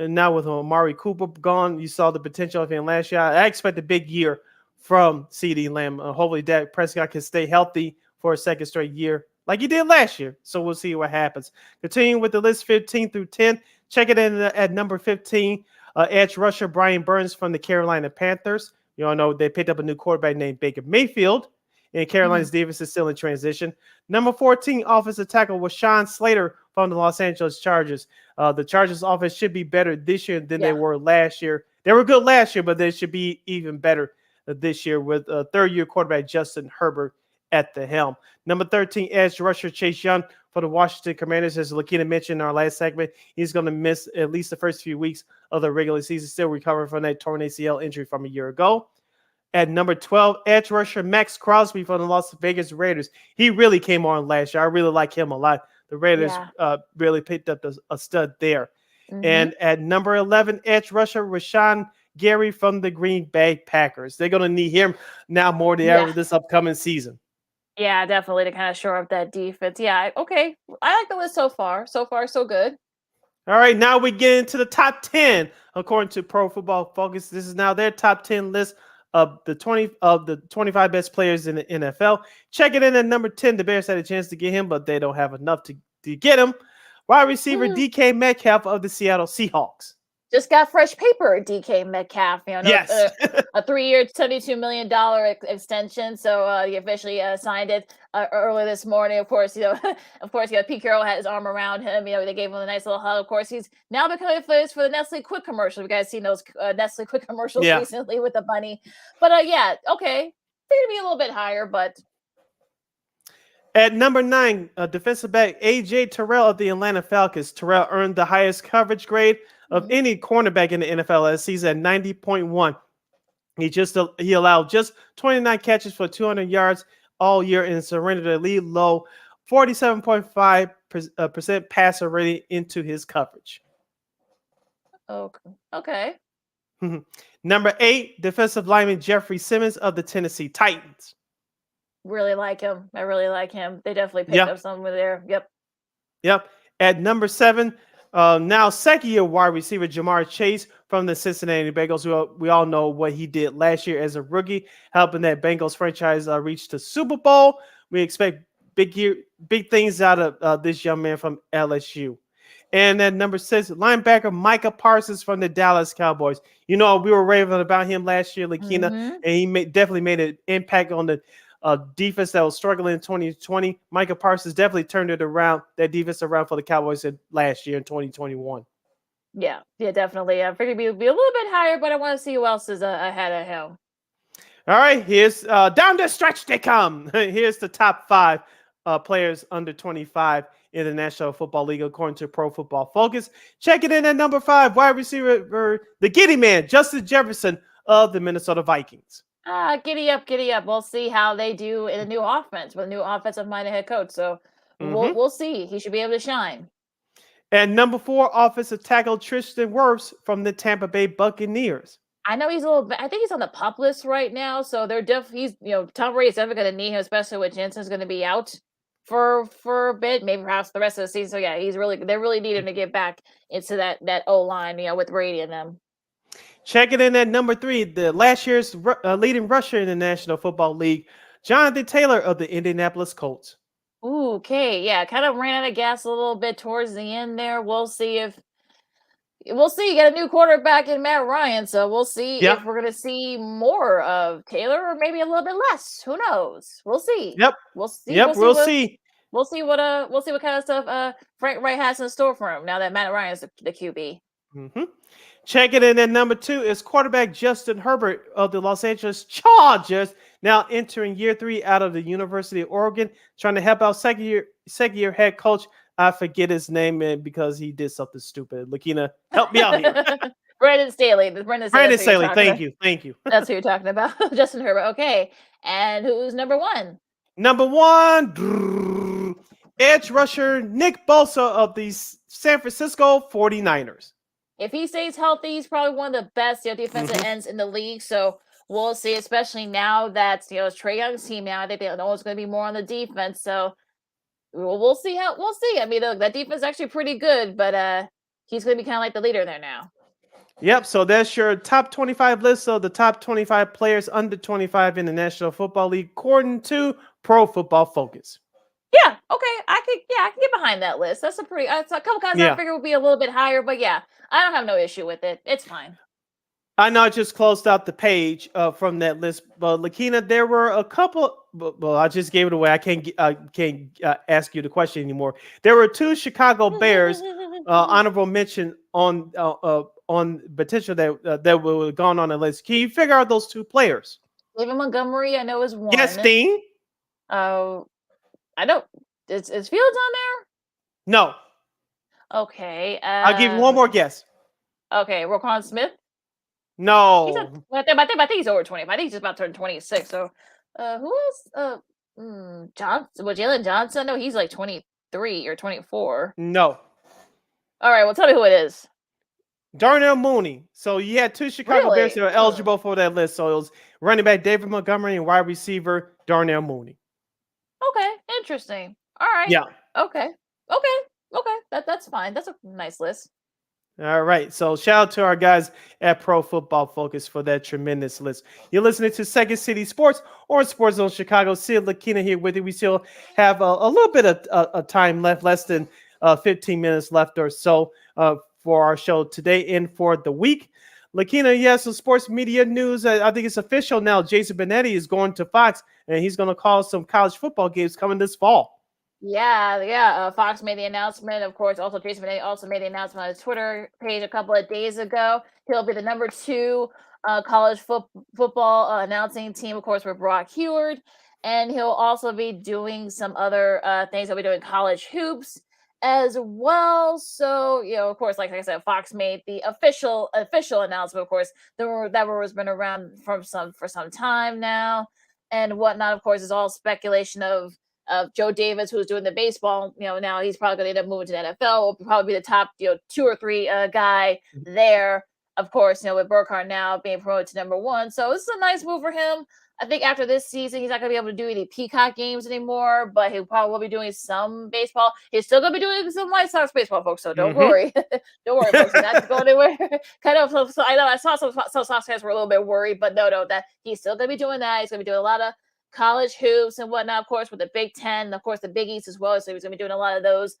And now with Amari Cooper gone, you saw the potential of him last year. I expect a big year from CD Lamb. Hopefully Dak Prescott can stay healthy for a second straight year like he did last year. So we'll see what happens. Continuing with the list 15 through 10. Check it in at number 15, edge rusher Brian Burns from the Carolina Panthers. You all know they picked up a new quarterback named Baker Mayfield, and Carolina's defense is still in transition. Number 14, offensive tackle was Sean Slater from the Los Angeles Chargers. The Chargers offense should be better this year than they were last year. They were good last year, but they should be even better this year with third-year quarterback Justin Herbert at the helm. Number 13, edge rusher Chase Young for the Washington Commanders. As Lakeena mentioned in our last segment, he's going to miss at least the first few weeks of the regular season, still recovering from that torn ACL injury from a year ago. At number 12, edge rusher Max Crosby from the Las Vegas Raiders. He really came on last year. I really like him a lot. The Raiders really picked up a stud there. And at number 11, edge rusher Rashawn Gary from the Green Bay Packers. They're going to need him now more than ever this upcoming season. Yeah, definitely to kind of shore up that defense. Yeah, okay. I like the list so far. So far, so good. All right, now we get into the top 10 according to Pro Football Focus. This is now their top 10 list of the 25 best players in the NFL. Check it in at number 10. The Bears had a chance to get him, but they don't have enough to get him. Wide receiver DK Metcalf of the Seattle Seahawks. Just got fresh paper, DK Metcalf. Yes. A 3-year, $72 million extension. So he officially signed it early this morning. Of course, of course, Pete Carroll had his arm around him. They gave him a nice little hug. Of course, he's now becoming famous for the Nestle Quick commercial. You guys seen those Nestle Quick commercials recently with the bunny? But yeah, okay, figured to be a little bit higher, but. At number 9, defensive back A.J. Terrell of the Atlanta Falcons. Terrell earned the highest coverage grade of any cornerback in the NFL last season at 90.1. He allowed just 29 catches for 200 yards all year and surrendered a lead low 47.5% passer rating into his coverage. Okay. Number 8, defensive lineman Jeffrey Simmons of the Tennessee Titans. Really like him. I really like him. They definitely picked up someone there. Yep. At number 7, now second-year wide receiver Jamar Chase from the Cincinnati Bengals. We all know what he did last year as a rookie, helping that Bengals franchise reach the Super Bowl. We expect big things out of this young man from LSU. And at number 6, linebacker Micah Parsons from the Dallas Cowboys. We were raving about him last year, Lakeena, and he definitely made an impact on the defense that was struggling in 2020. Micah Parsons definitely turned that defense around for the Cowboys last year in 2021. Yeah, definitely. I figured it'd be a little bit higher, but I want to see who else is ahead of him. All right, here's down the stretch they come. Here's the top 5 players under 25 in the National Football League according to Pro Football Focus. Check it in at number 5, wide receiver, the Giddy Man, Justin Jefferson of the Minnesota Vikings. Giddy up. We'll see how they do in a new offense with a new offensive-minded head coach. So we'll see. He should be able to shine. And number 4, offensive tackle Tristan Wirfs from the Tampa Bay Buccaneers. I know he's I think he's on the PUP list right now. So they're definitely, Tom Brady's definitely going to need him, especially with Jensen's going to be out for a bit, maybe perhaps the rest of the season. So yeah, they really need him to get back into that O-line, with Brady and them. Check it in at number 3, the last year's leading rusher in the National Football League, Jonathan Taylor of the Indianapolis Colts. Ooh, okay, yeah, kind of ran out of gas a little bit towards the end there. We'll see. You got a new quarterback in Matt Ryan, so we'll see if we're going to see more of Taylor or maybe a little bit less. Who knows? We'll see. Yep. We'll see. We'll see. We'll see what kind of stuff Frank Wright has in store for him now that Matt Ryan is the QB. Mm-hmm. Check it in at number 2 is quarterback Justin Herbert of the Los Angeles Chargers, now entering year 3 out of the University of Oregon, trying to help out second year head coach. I forget his name because he did something stupid. Lakeena, help me out here. Brandon Staley. Brandon Staley. Thank you. That's who you're talking about. Justin Herbert. Okay. And who's number 1? Number 1, edge rusher Nick Bosa of the San Francisco 49ers. If he stays healthy, he's probably one of the best defensive ends in the league. So we'll see, especially now that it's Trae Young's team now. I think they know it's going to be more on the defense. So we'll see. I mean, look, that defense is actually pretty good, but he's going to be kind of like the leader there now. Yep. So that's your top 25 list of the top 25 players under 25 in the National Football League, according to Pro Football Focus. Yeah. Okay. I can get behind that list. That's a couple guys I figure would be a little bit higher, but yeah, I don't have no issue with it. It's fine. I know I just closed out the page from that list, but Lakeena, there were a couple. Well, I just gave it away. I can't ask you the question anymore. There were 2 Chicago Bears honorable mention on potential that would have gone on the list. Can you figure out those 2 players? David Montgomery, I know is one. Yes, Dean. I don't. Is Fields on there? No. Okay. I'll give you one more guess. Okay, Roquan Smith. No. I think he's over 20. I think he's just about to turn 26. So, who else? Johnson. Well, Jalen Johnson. No, he's like 23 or 24. No. All right. Well, tell me who it is. Darnell Mooney. So you had 2 Chicago Bears that are eligible for that list. So it was running back David Montgomery and wide receiver Darnell Mooney. Okay, interesting. All right. Yeah. Okay. That's fine. That's a nice list. All right. So shout out to our guys at Pro Football Focus for that tremendous list. You're listening to Second City Sports or Sports Zone Chicago. Sid Lakeena here with you. We still have a little bit of time left, less than 15 minutes left or so for our show today and for the week. Lakeena, yes, some sports media news. I think it's official now. Jason Benetti is going to Fox, and he's going to call some college football games coming this fall. Yeah. Fox made the announcement. Of course, also Jason Benet also made the announcement on his Twitter page a couple of days ago. He'll be the number 2 college football announcing team, of course, with Brock Heward, and he'll also be doing some other things. He'll be doing college hoops as well. So, of course, like I said, Fox made the official announcement. Of course, that rumor has been around for some time now, and whatnot. Of course, is all speculation of Joe Davis, who's doing the baseball. Now he's probably going to end up moving to the NFL. Will probably be the top, 2 or 3 guy there. Of course, with Burkhardt now being promoted to number 1. So this is a nice move for him. I think after this season, he's not going to be able to do any Peacock games anymore, but he probably will be doing some baseball. He's still going to be doing some White Sox baseball, folks. So don't worry. Don't worry, folks. He's not going anywhere. kind of. So I know I saw some Sox fans were a little bit worried, but no, that he's still going to be doing that. He's going to be doing a lot of college hoops and whatnot, of course, with the Big Ten, and of course the Big East as well. So he's going to be doing a lot of those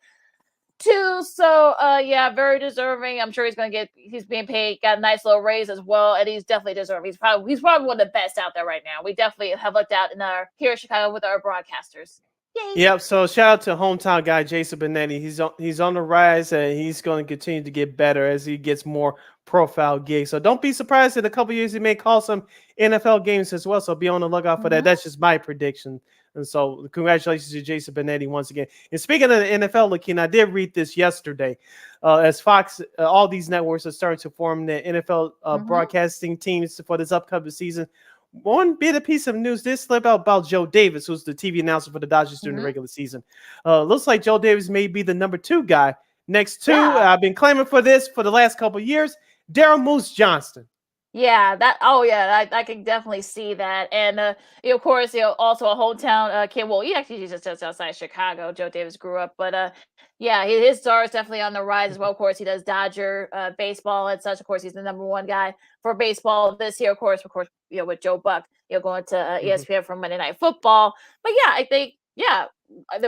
too. So yeah, very deserving. I'm sure he's being paid, got a nice little raise as well, and he's definitely deserving. He's probably one of the best out there right now. We definitely have looked out here in Chicago with our broadcasters. Yay. Yep. So shout out to hometown guy Jason Benetti. He's on the rise, and he's going to continue to get better as he gets more profile gigs. So don't be surprised in a couple years he may call some NFL games as well. So be on the lookout for that. That's just my prediction. And so congratulations to Jason Benetti once again. And speaking of the NFL, Lakeena, I did read this yesterday. As Fox, all these networks are starting to form the NFL broadcasting teams for this upcoming season. One bit of piece of news did slip out about Joe Davis, who's the TV announcer for the Dodgers during the regular season. Looks like Joe Davis may be the number 2 guy next to, I've been claiming for this for the last couple of years, Daryl Moose Johnston. Yeah, I can definitely see that. And of course, also a hometown kid. Well, he actually is just outside Chicago. Joe Davis grew up, but yeah, his star is definitely on the rise as well. Of course, he does Dodger baseball and such. Of course, he's the number 1 guy for baseball this year. Of course, with Joe Buck, going to ESPN for Monday Night Football. But yeah, I think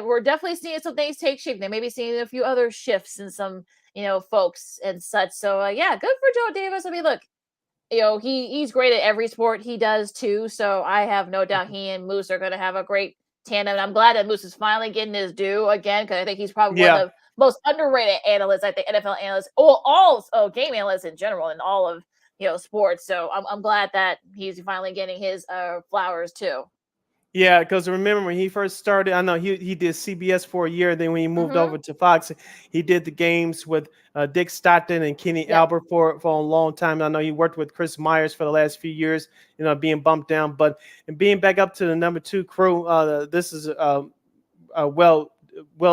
we're definitely seeing some things take shape. They may be seeing a few other shifts in some folks and such. So yeah, good for Joe Davis. I mean, look. He's great at every sport he does too. So I have no doubt he and Moose are going to have a great tandem. And I'm glad that Moose is finally getting his due again, because I think he's probably one of the most underrated analysts. I think NFL analysts, or all game analysts in general, in all of sports. So I'm glad that he's finally getting his flowers too. Yeah, because remember when he first started, I know he did CBS for a year. Then when he moved over to Fox, he did the games with Dick Stockton and Kenny Albert for a long time. I know he worked with Chris Myers for the last few years, being bumped down. But being back up to the number 2 crew, this is well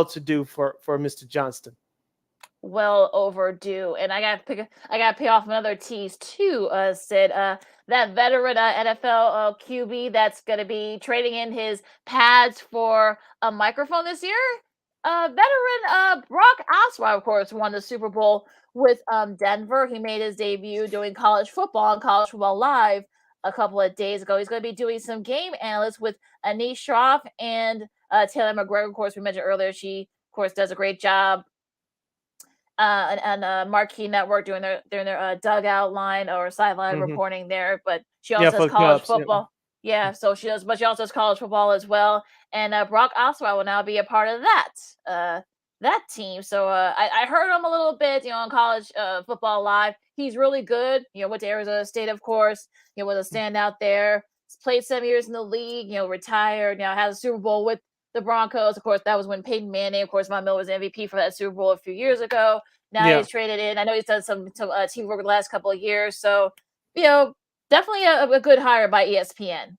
to do for Mr. Johnston. Well overdue. And I got to pay off another tease too, Sid. That veteran NFL QB that's going to be trading in his pads for a microphone this year. Veteran Brock Osweiler, of course, won the Super Bowl with Denver. He made his debut doing college football on College Football Live a couple of days ago. He's going to be doing some game analysts with Anish Shroff and Taylor McGregor. Of course, we mentioned earlier, she, of course, does a great job and Marquee Network doing their dugout line or sideline reporting there, but she also does college football. Yeah, so she does, but she also does college football as well. And Brock Osweiler will now be a part of that team. So I heard him a little bit, on College Football Live. He's really good. Went to Arizona State, of course. Was a standout there. He's played 7 years in the league. Retired. Now has a Super Bowl with the Broncos. Of course, that was when Peyton Manning, of course, Von Miller was MVP for that Super Bowl a few years ago. Now he's traded in. I know he's done some team work the last couple of years. So, definitely a good hire by ESPN.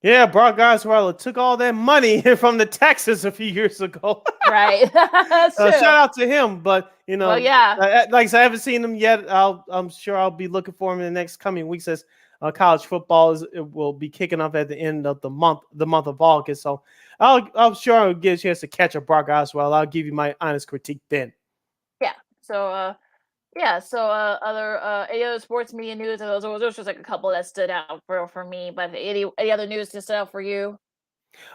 Yeah, Brock Osweiler took all that money from the Texans a few years ago. Right. Shout out to him. But, well, yeah. Like I said, I haven't seen him yet. I'm sure I'll be looking for him in the next coming weeks as college football will be kicking off at the end of the month of August. So I'm sure I'll get a chance to catch a Brock Osweiler. I'll give you my honest critique then. Yeah. So Yeah. So, any other sports media news? Those just like a couple that stood out for me. But any other news that stood out for you?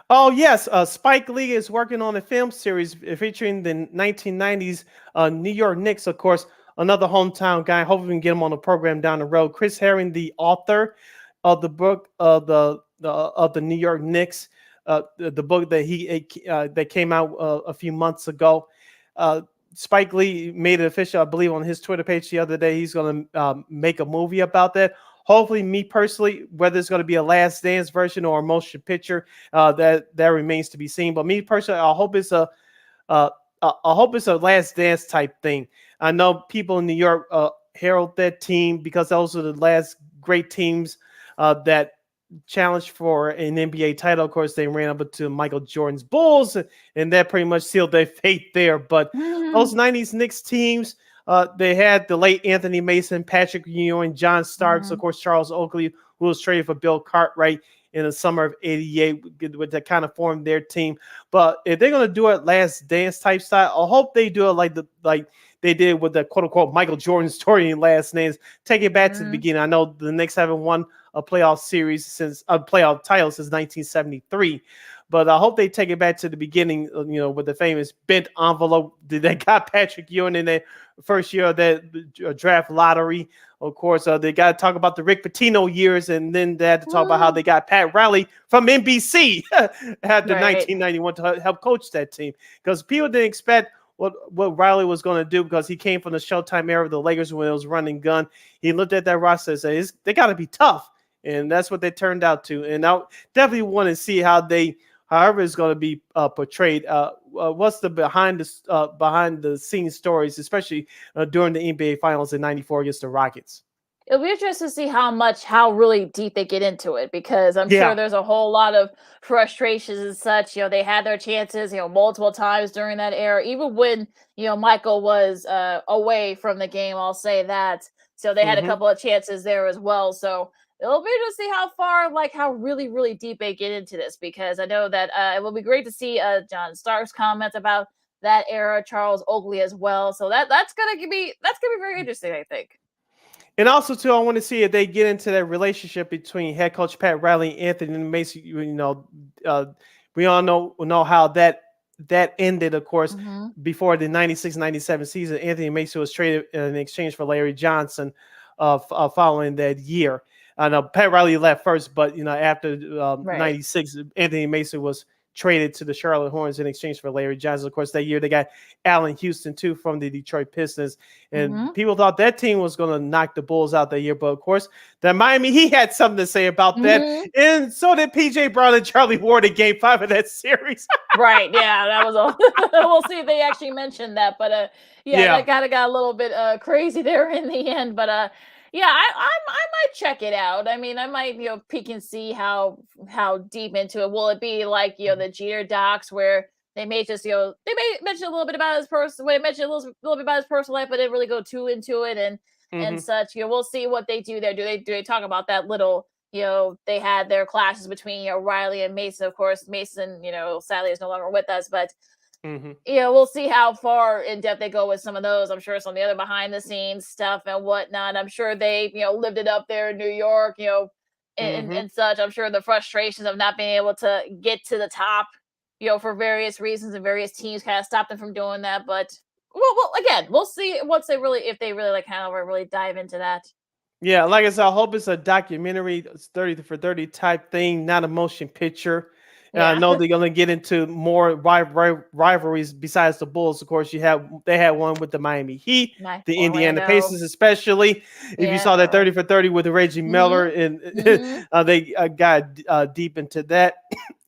Oh yes, Spike Lee is working on a film series featuring the 1990s New York Knicks. Of course, another hometown guy. Hopefully, we can get him on the program down the road. Chris Herring, the author of the book of the New York Knicks, the book that that came out a few months ago. Uh, Spike Lee made it official, I believe, on his Twitter page the other day. He's going to make a movie about that. Hopefully, me personally, whether it's going to be a Last Dance version or a motion picture, that remains to be seen. But me personally, uh, I hope it's a Last Dance type thing. I know people in New York herald that team because those are the last great teams that challenged for an NBA title. Of course, they ran up to Michael Jordan's Bulls, and that pretty much sealed their fate there. But those 90s Knicks teams, they had the late Anthony Mason, Patrick Ewing, John Starks, of course, Charles Oakley, who was traded for Bill Cartwright in the summer of '88, that kind of formed their team. But if they're gonna do it Last Dance type style, I hope they do it like they did with the quote unquote Michael Jordan story in Last Dance. Take it back to the beginning. I know the Knicks haven't won a playoff series since a playoff title since 1973. But I hope they take it back to the beginning, with the famous bent envelope that got Patrick Ewing in their first year of that draft lottery. Of course, they got to talk about the Rick Pitino years, and then they had to talk about how they got Pat Riley from NBC after Right. 1991 to help coach that team, because people didn't expect what Riley was going to do, because he came from the Showtime era of the Lakers when it was running gun. He looked at that roster and said, they got to be tough. And that's what they turned out to. And I definitely want to see however it's going to be portrayed. What's the behind the scenes stories, especially during the NBA Finals in '94 against the Rockets. It'll be interesting to see how really deep they get into it, because I'm sure Yeah. there's a whole lot of frustrations and such. They had their chances, multiple times during that era, even when, Michael was away from the game, I'll say that. So they had a Hmm. couple of chances there as well. So it'll be interesting to see how far, like how really, really deep they get into this, because I know that it will be great to see John Stark's comments about that era, Charles Oakley as well. So that's gonna be very interesting, I think. And also, too, I want to see if they get into that relationship between head coach Pat Riley and Anthony Mason. Uh, we all know how that ended, of course, Hmm. before the 96-97 season. Anthony Mason was traded in exchange for Larry Johnson following that year. I know Pat Riley left first, but after Right. '96, Anthony Mason was traded to the Charlotte Hornets in exchange for Larry Johnson. Of course, that year they got Allen Houston too from the Detroit Pistons, and Hmm. people thought that team was going to knock the Bulls out that year. But of course, that Miami Heat had something to say about that, Hmm. and so did PJ Brown and Charlie Ward in Game 5 of that series. Right. Yeah, that was all. We'll see if they actually mentioned that, but yeah, Yeah. that kind of got a little bit crazy there in the end. But yeah, I might check it out. I mean, I might peek and see how deep into it. Will it be like the Jeter docs, where they may just they may mention a little bit about his personal, they mention a little bit about his personal life, but didn't really go too into it and Hmm. such. We'll see what they do there. Do they talk about that little, they had their clashes between, Riley and Mason. Of course, Mason, sadly is no longer with us, but Hmm. we'll see how far in depth they go with some of those. I'm sure some of the other behind the scenes stuff and whatnot. I'm sure they, lived it up there in New York, and Hmm. such. I'm sure the frustrations of not being able to get to the top, for various reasons, and various teams kind of stopped them from doing that. But well, again, we'll see once if they really like kind of really dive into that. Yeah, like I said, I hope it's a documentary, it's 30 for 30 type thing, not a motion picture. And I Yeah. know they're gonna get into more rivalries besides the Bulls. Of course, they had one with the Miami Heat, My the Indiana Orlando. Pacers, especially. If you Yeah, saw that Orlando. 30 for 30 with Reggie Miller, Mhm. and Mhm. they got deep into that.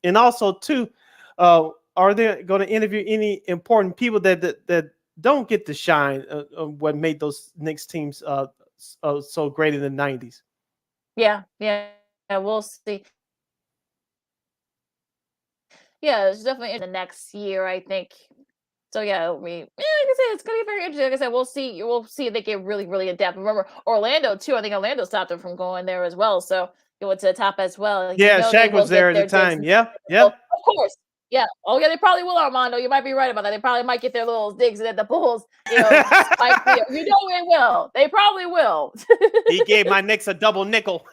And also, too, are they going to interview any important people that don't get to shine? What made those Knicks teams so great in the '90s? Yeah, yeah, yeah, we'll see. Yeah, it's definitely in the next year, I think. So yeah, like I said, it's gonna be very interesting. Like I said, we'll see if they get really, really in depth. Remember Orlando too. I think Orlando stopped them from going there as well. So they went to the top as well. Yeah, They Shaq will was get there at the their digs time. in. Yeah, Well, yeah. of course. Yeah. Oh, yeah, they probably will, Armando. You might be right about that. They probably might get their little digs in at the Bulls. Spike. You know they will. They probably will. He gave my Knicks a double nickel.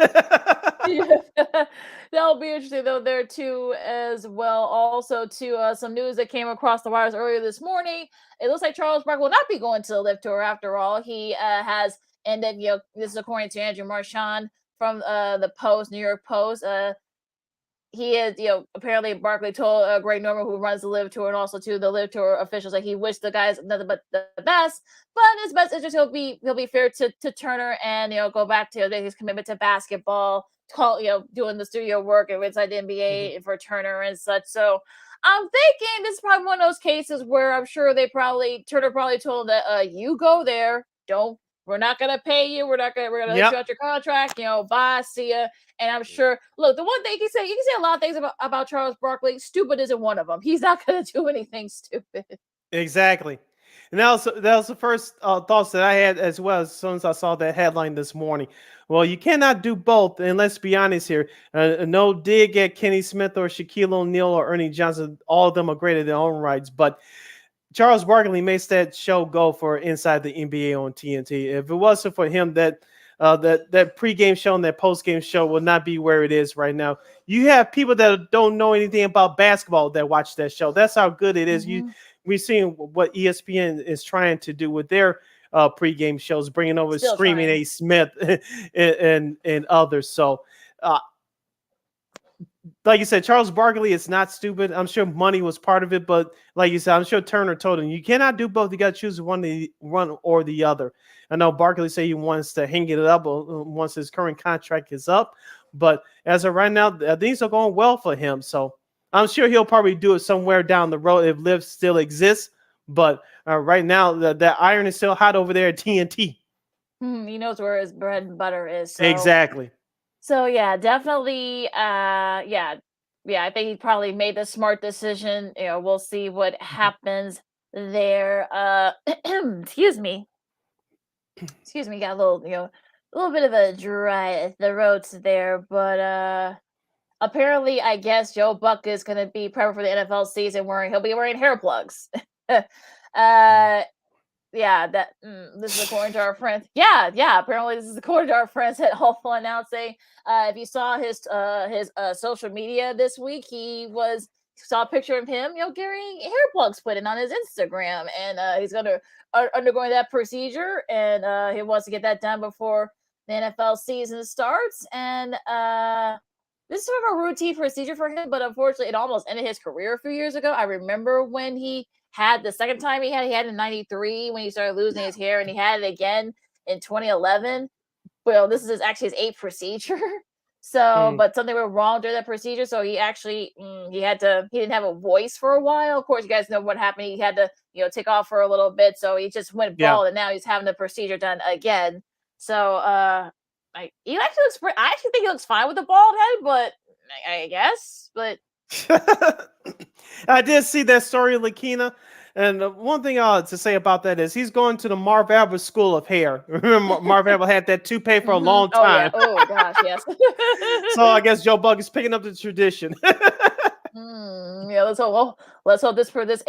Yeah. That'll be interesting though there too as well. Also, to some news that came across the wires earlier this morning. It looks like Charles Barkley will not be going to the Live Tour after all. He has ended. This is according to Andrew Marchand from the Post, New York Post. He is, apparently Barkley told Greg Norman, who runs the Live Tour, and also to the Live Tour officials, that he wished the guys nothing but the best. But in his best interest, he'll be fair to Turner and go back to his commitment to basketball, doing the studio work inside the NBA for Turner and such. So I'm thinking this is probably one of those cases where I'm sure Turner probably told him that you go there, we're not gonna pay you, we're gonna let you out your contract, bye, see ya. And I'm sure, look, the one thing you can say a lot of things about Charles Barkley. Stupid isn't one of them. He's not going to do anything stupid. Exactly. And that was the first thoughts that I had as well as soon as I saw that headline this morning. Well, you cannot do both. And let's be honest here. No dig at Kenny Smith or Shaquille O'Neal or Ernie Johnson. All of them are great in their own rights. But Charles Barkley makes that show go for Inside the NBA on TNT. If it wasn't for him, that pregame show and that postgame show will not be where it is right now. You have people that don't know anything about basketball that watch that show. That's how good it is. We've seen what ESPN is trying to do with their pregame shows, bringing over Screaming A. Smith and others. So, like you said, Charles Barkley is not stupid. I'm sure money was part of it, but like you said, I'm sure Turner told him you cannot do both. You got to choose one or the other. I know Barkley said he wants to hang it up once his current contract is up, but as of right now, things are going well for him. So I'm sure he'll probably do it somewhere down the road if Liv still exists. But right now, that iron is still hot over there at TNT. He knows where his bread and butter is. So. Exactly. So yeah, definitely. Yeah. I think he probably made the smart decision. We'll see what happens there. Excuse me. Got a little, a little bit of a dry throat there, but apparently, I guess Joe Buck is going to be prepping for the NFL season. He'll be wearing hair plugs. Yeah, this is according to our friends. Yeah. Apparently, this is according to our friends at Hopeful announcing. If you saw his social media this week, saw a picture of him, getting hair plugs put in on his Instagram, and he's undergoing that procedure, and he wants to get that done before the NFL season starts. And this is sort of a routine procedure for him, but unfortunately, it almost ended his career a few years ago. I remember when he had the second time he had in 93 when he started losing his hair, and he had it again in 2011. Well, this is actually his 8th procedure. So, but something went wrong during that procedure. So he actually, he didn't have a voice for a while. Of course, you guys know what happened. He had to, take off for a little bit. So he just went bald, and now he's having the procedure done again. So, I actually think he looks fine with the bald head, but I guess, but. I did see that story, Lakeena. And one thing to say about that is he's going to the Marv Albert School of Hair. Remember, Marv Albert had that toupee for a long time. Oh gosh, yes. So I guess Joe Buck is picking up the tradition. Yeah, let's hope this for the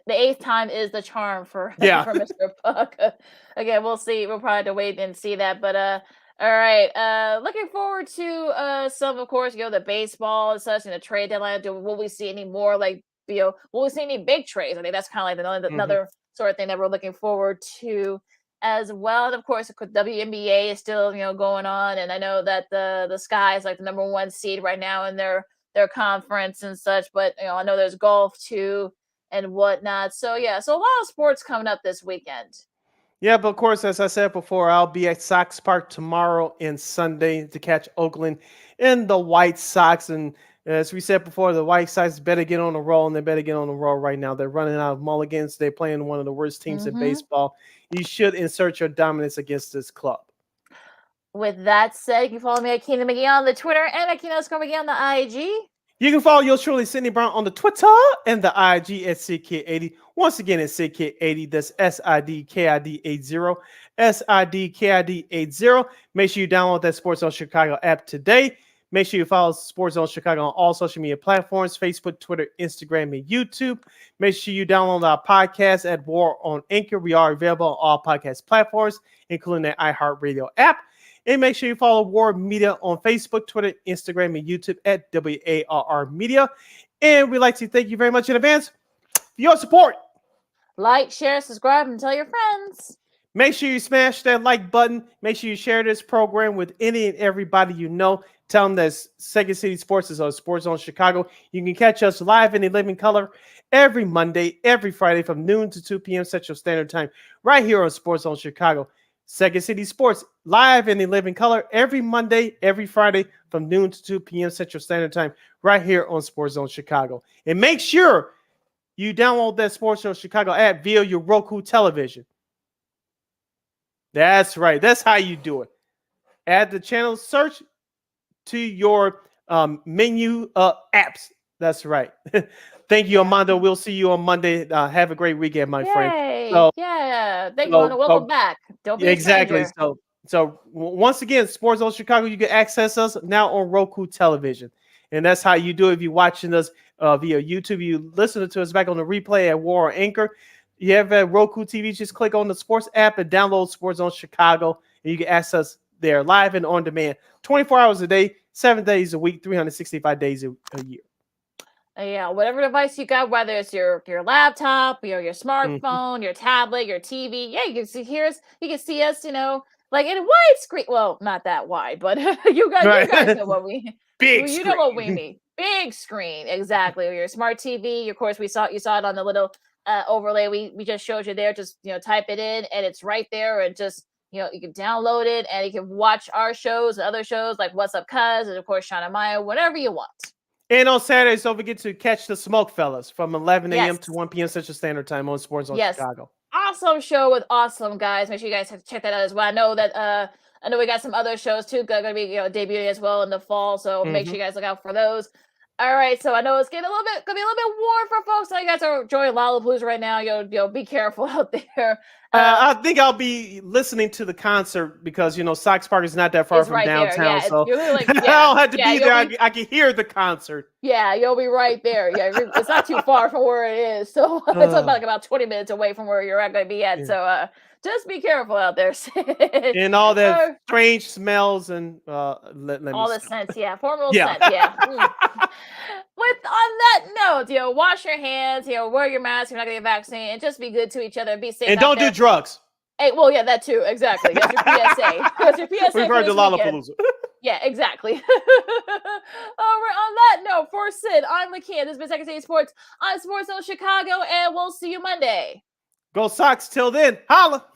eighth time is the charm for Mr. Buck. Again, we'll see. We'll probably have to wait and see that, but all right. Looking forward to some, of course, the baseball and such, and the trade deadline. Will we see any more will we see any big trades? I think that's kind of like another sort of thing that we're looking forward to as well. And of course, the WNBA is still going on, and I know that the Sky is like the number 1 seed right now in their conference and such. But I know there's golf too and whatnot. So yeah, so a lot of sports coming up this weekend. Yeah, but of course, as I said before, I'll be at Sox Park tomorrow and Sunday to catch Oakland and the White Sox. And as we said before, the White Sox better get on the roll, and they better get on the roll right now. They're running out of mulligans. They're playing one of the worst teams in baseball. You should insert your dominance against this club. With that said, you can follow me at Keena McGee on the Twitter and at Keena McGee on the IG. You can follow yours truly, Sydney Brown, on the Twitter and the IG at SidKid80. Once again, it's SidKid80. That's SIDKID80. SIDKID80. Make sure you download that Sports Zone Chicago app today. Make sure you follow Sports Zone Chicago on all social media platforms, Facebook, Twitter, Instagram, and YouTube. Make sure you download our podcast at War on Anchor. We are available on all podcast platforms, including the iHeartRadio app. And make sure you follow War Media on Facebook, Twitter, Instagram, and YouTube at WARR Media. And we'd like to thank you very much in advance for your support. Like, share, subscribe, and tell your friends. Make sure you smash that like button. Make sure you share this program with any and everybody you know. Tell them that Second City Sports is on Sports Zone Chicago. You can catch us live in the living color every Monday, every Friday from noon to 2 p.m. Central Standard Time, right here on Sports Zone Chicago. Second City Sports live in the living color every Monday, every Friday from noon to 2 p.m. Central Standard Time, right here on Sports Zone Chicago. And make sure you download that Sports Zone Chicago app via your Roku television. That's right. That's how you do it. Add the channel search to your menu apps. That's right. Thank you, Armando. We'll see you on Monday. Have a great weekend, my friend. So, yeah. Thank you, Armando. Welcome back. Don't be exactly. A stranger. So once again, Sports Zone Chicago, you can access us now on Roku television. And that's how you do it if you're watching us via YouTube. You listen to us back on the replay at War or Anchor. You have a Roku TV, just click on the sports app and download Sports Zone Chicago, and you can access us there live and on demand 24 hours a day, 7 days a week, 365 days a year. Yeah, whatever device you got, whether it's your laptop, your smartphone, your tablet, your TV. Yeah, you can see us, like in a wide screen. Well, not that wide, but you guys know what we big you screen. know what we mean. Big screen, exactly. Your smart TV. Of course, you saw it on the little overlay we just showed you there. Just type it in, and it's right there, and just you can download it, and you can watch our shows and other shows like What's Up Cuz, and of course Shauna Maya, whatever you want. And on Saturdays, don't forget to catch the Smoke Fellas from 11 a.m. to 1 p.m. Central Standard Time on Sports Zone Chicago. Awesome show with awesome guys. Make sure you guys have to check that out as well. I know we got some other shows too going to be debuting as well in the fall, so make sure you guys look out for those. All right, so I know it's getting gonna be a little bit warm for folks. So you guys are enjoying Lollapalooza right now. Be careful out there. I think I'll be listening to the concert because Sox Park is not that far from right downtown, there. so I don't have to be there. I can hear the concert. Yeah, you'll be right there. Yeah, it's not too far from where it is, so it's about 20 minutes away from where you're going to be at. Yeah. So just be careful out there. And all that strange smells and all the scents, formal scents, On that note, wash your hands, wear your mask. You're not going to get vaccinated, and just be good to each other. Be safe. And don't do drugs. Hey, well, yeah, that too. Exactly. That's your PSA. That's your PSA. We've heard the Lollapalooza. Yeah, exactly. All right. On that note, for Sid, I'm Lakeena. This has been Second City Sports on Sports Zone Chicago, and we'll see you Monday. Go Sox. Till then, holla.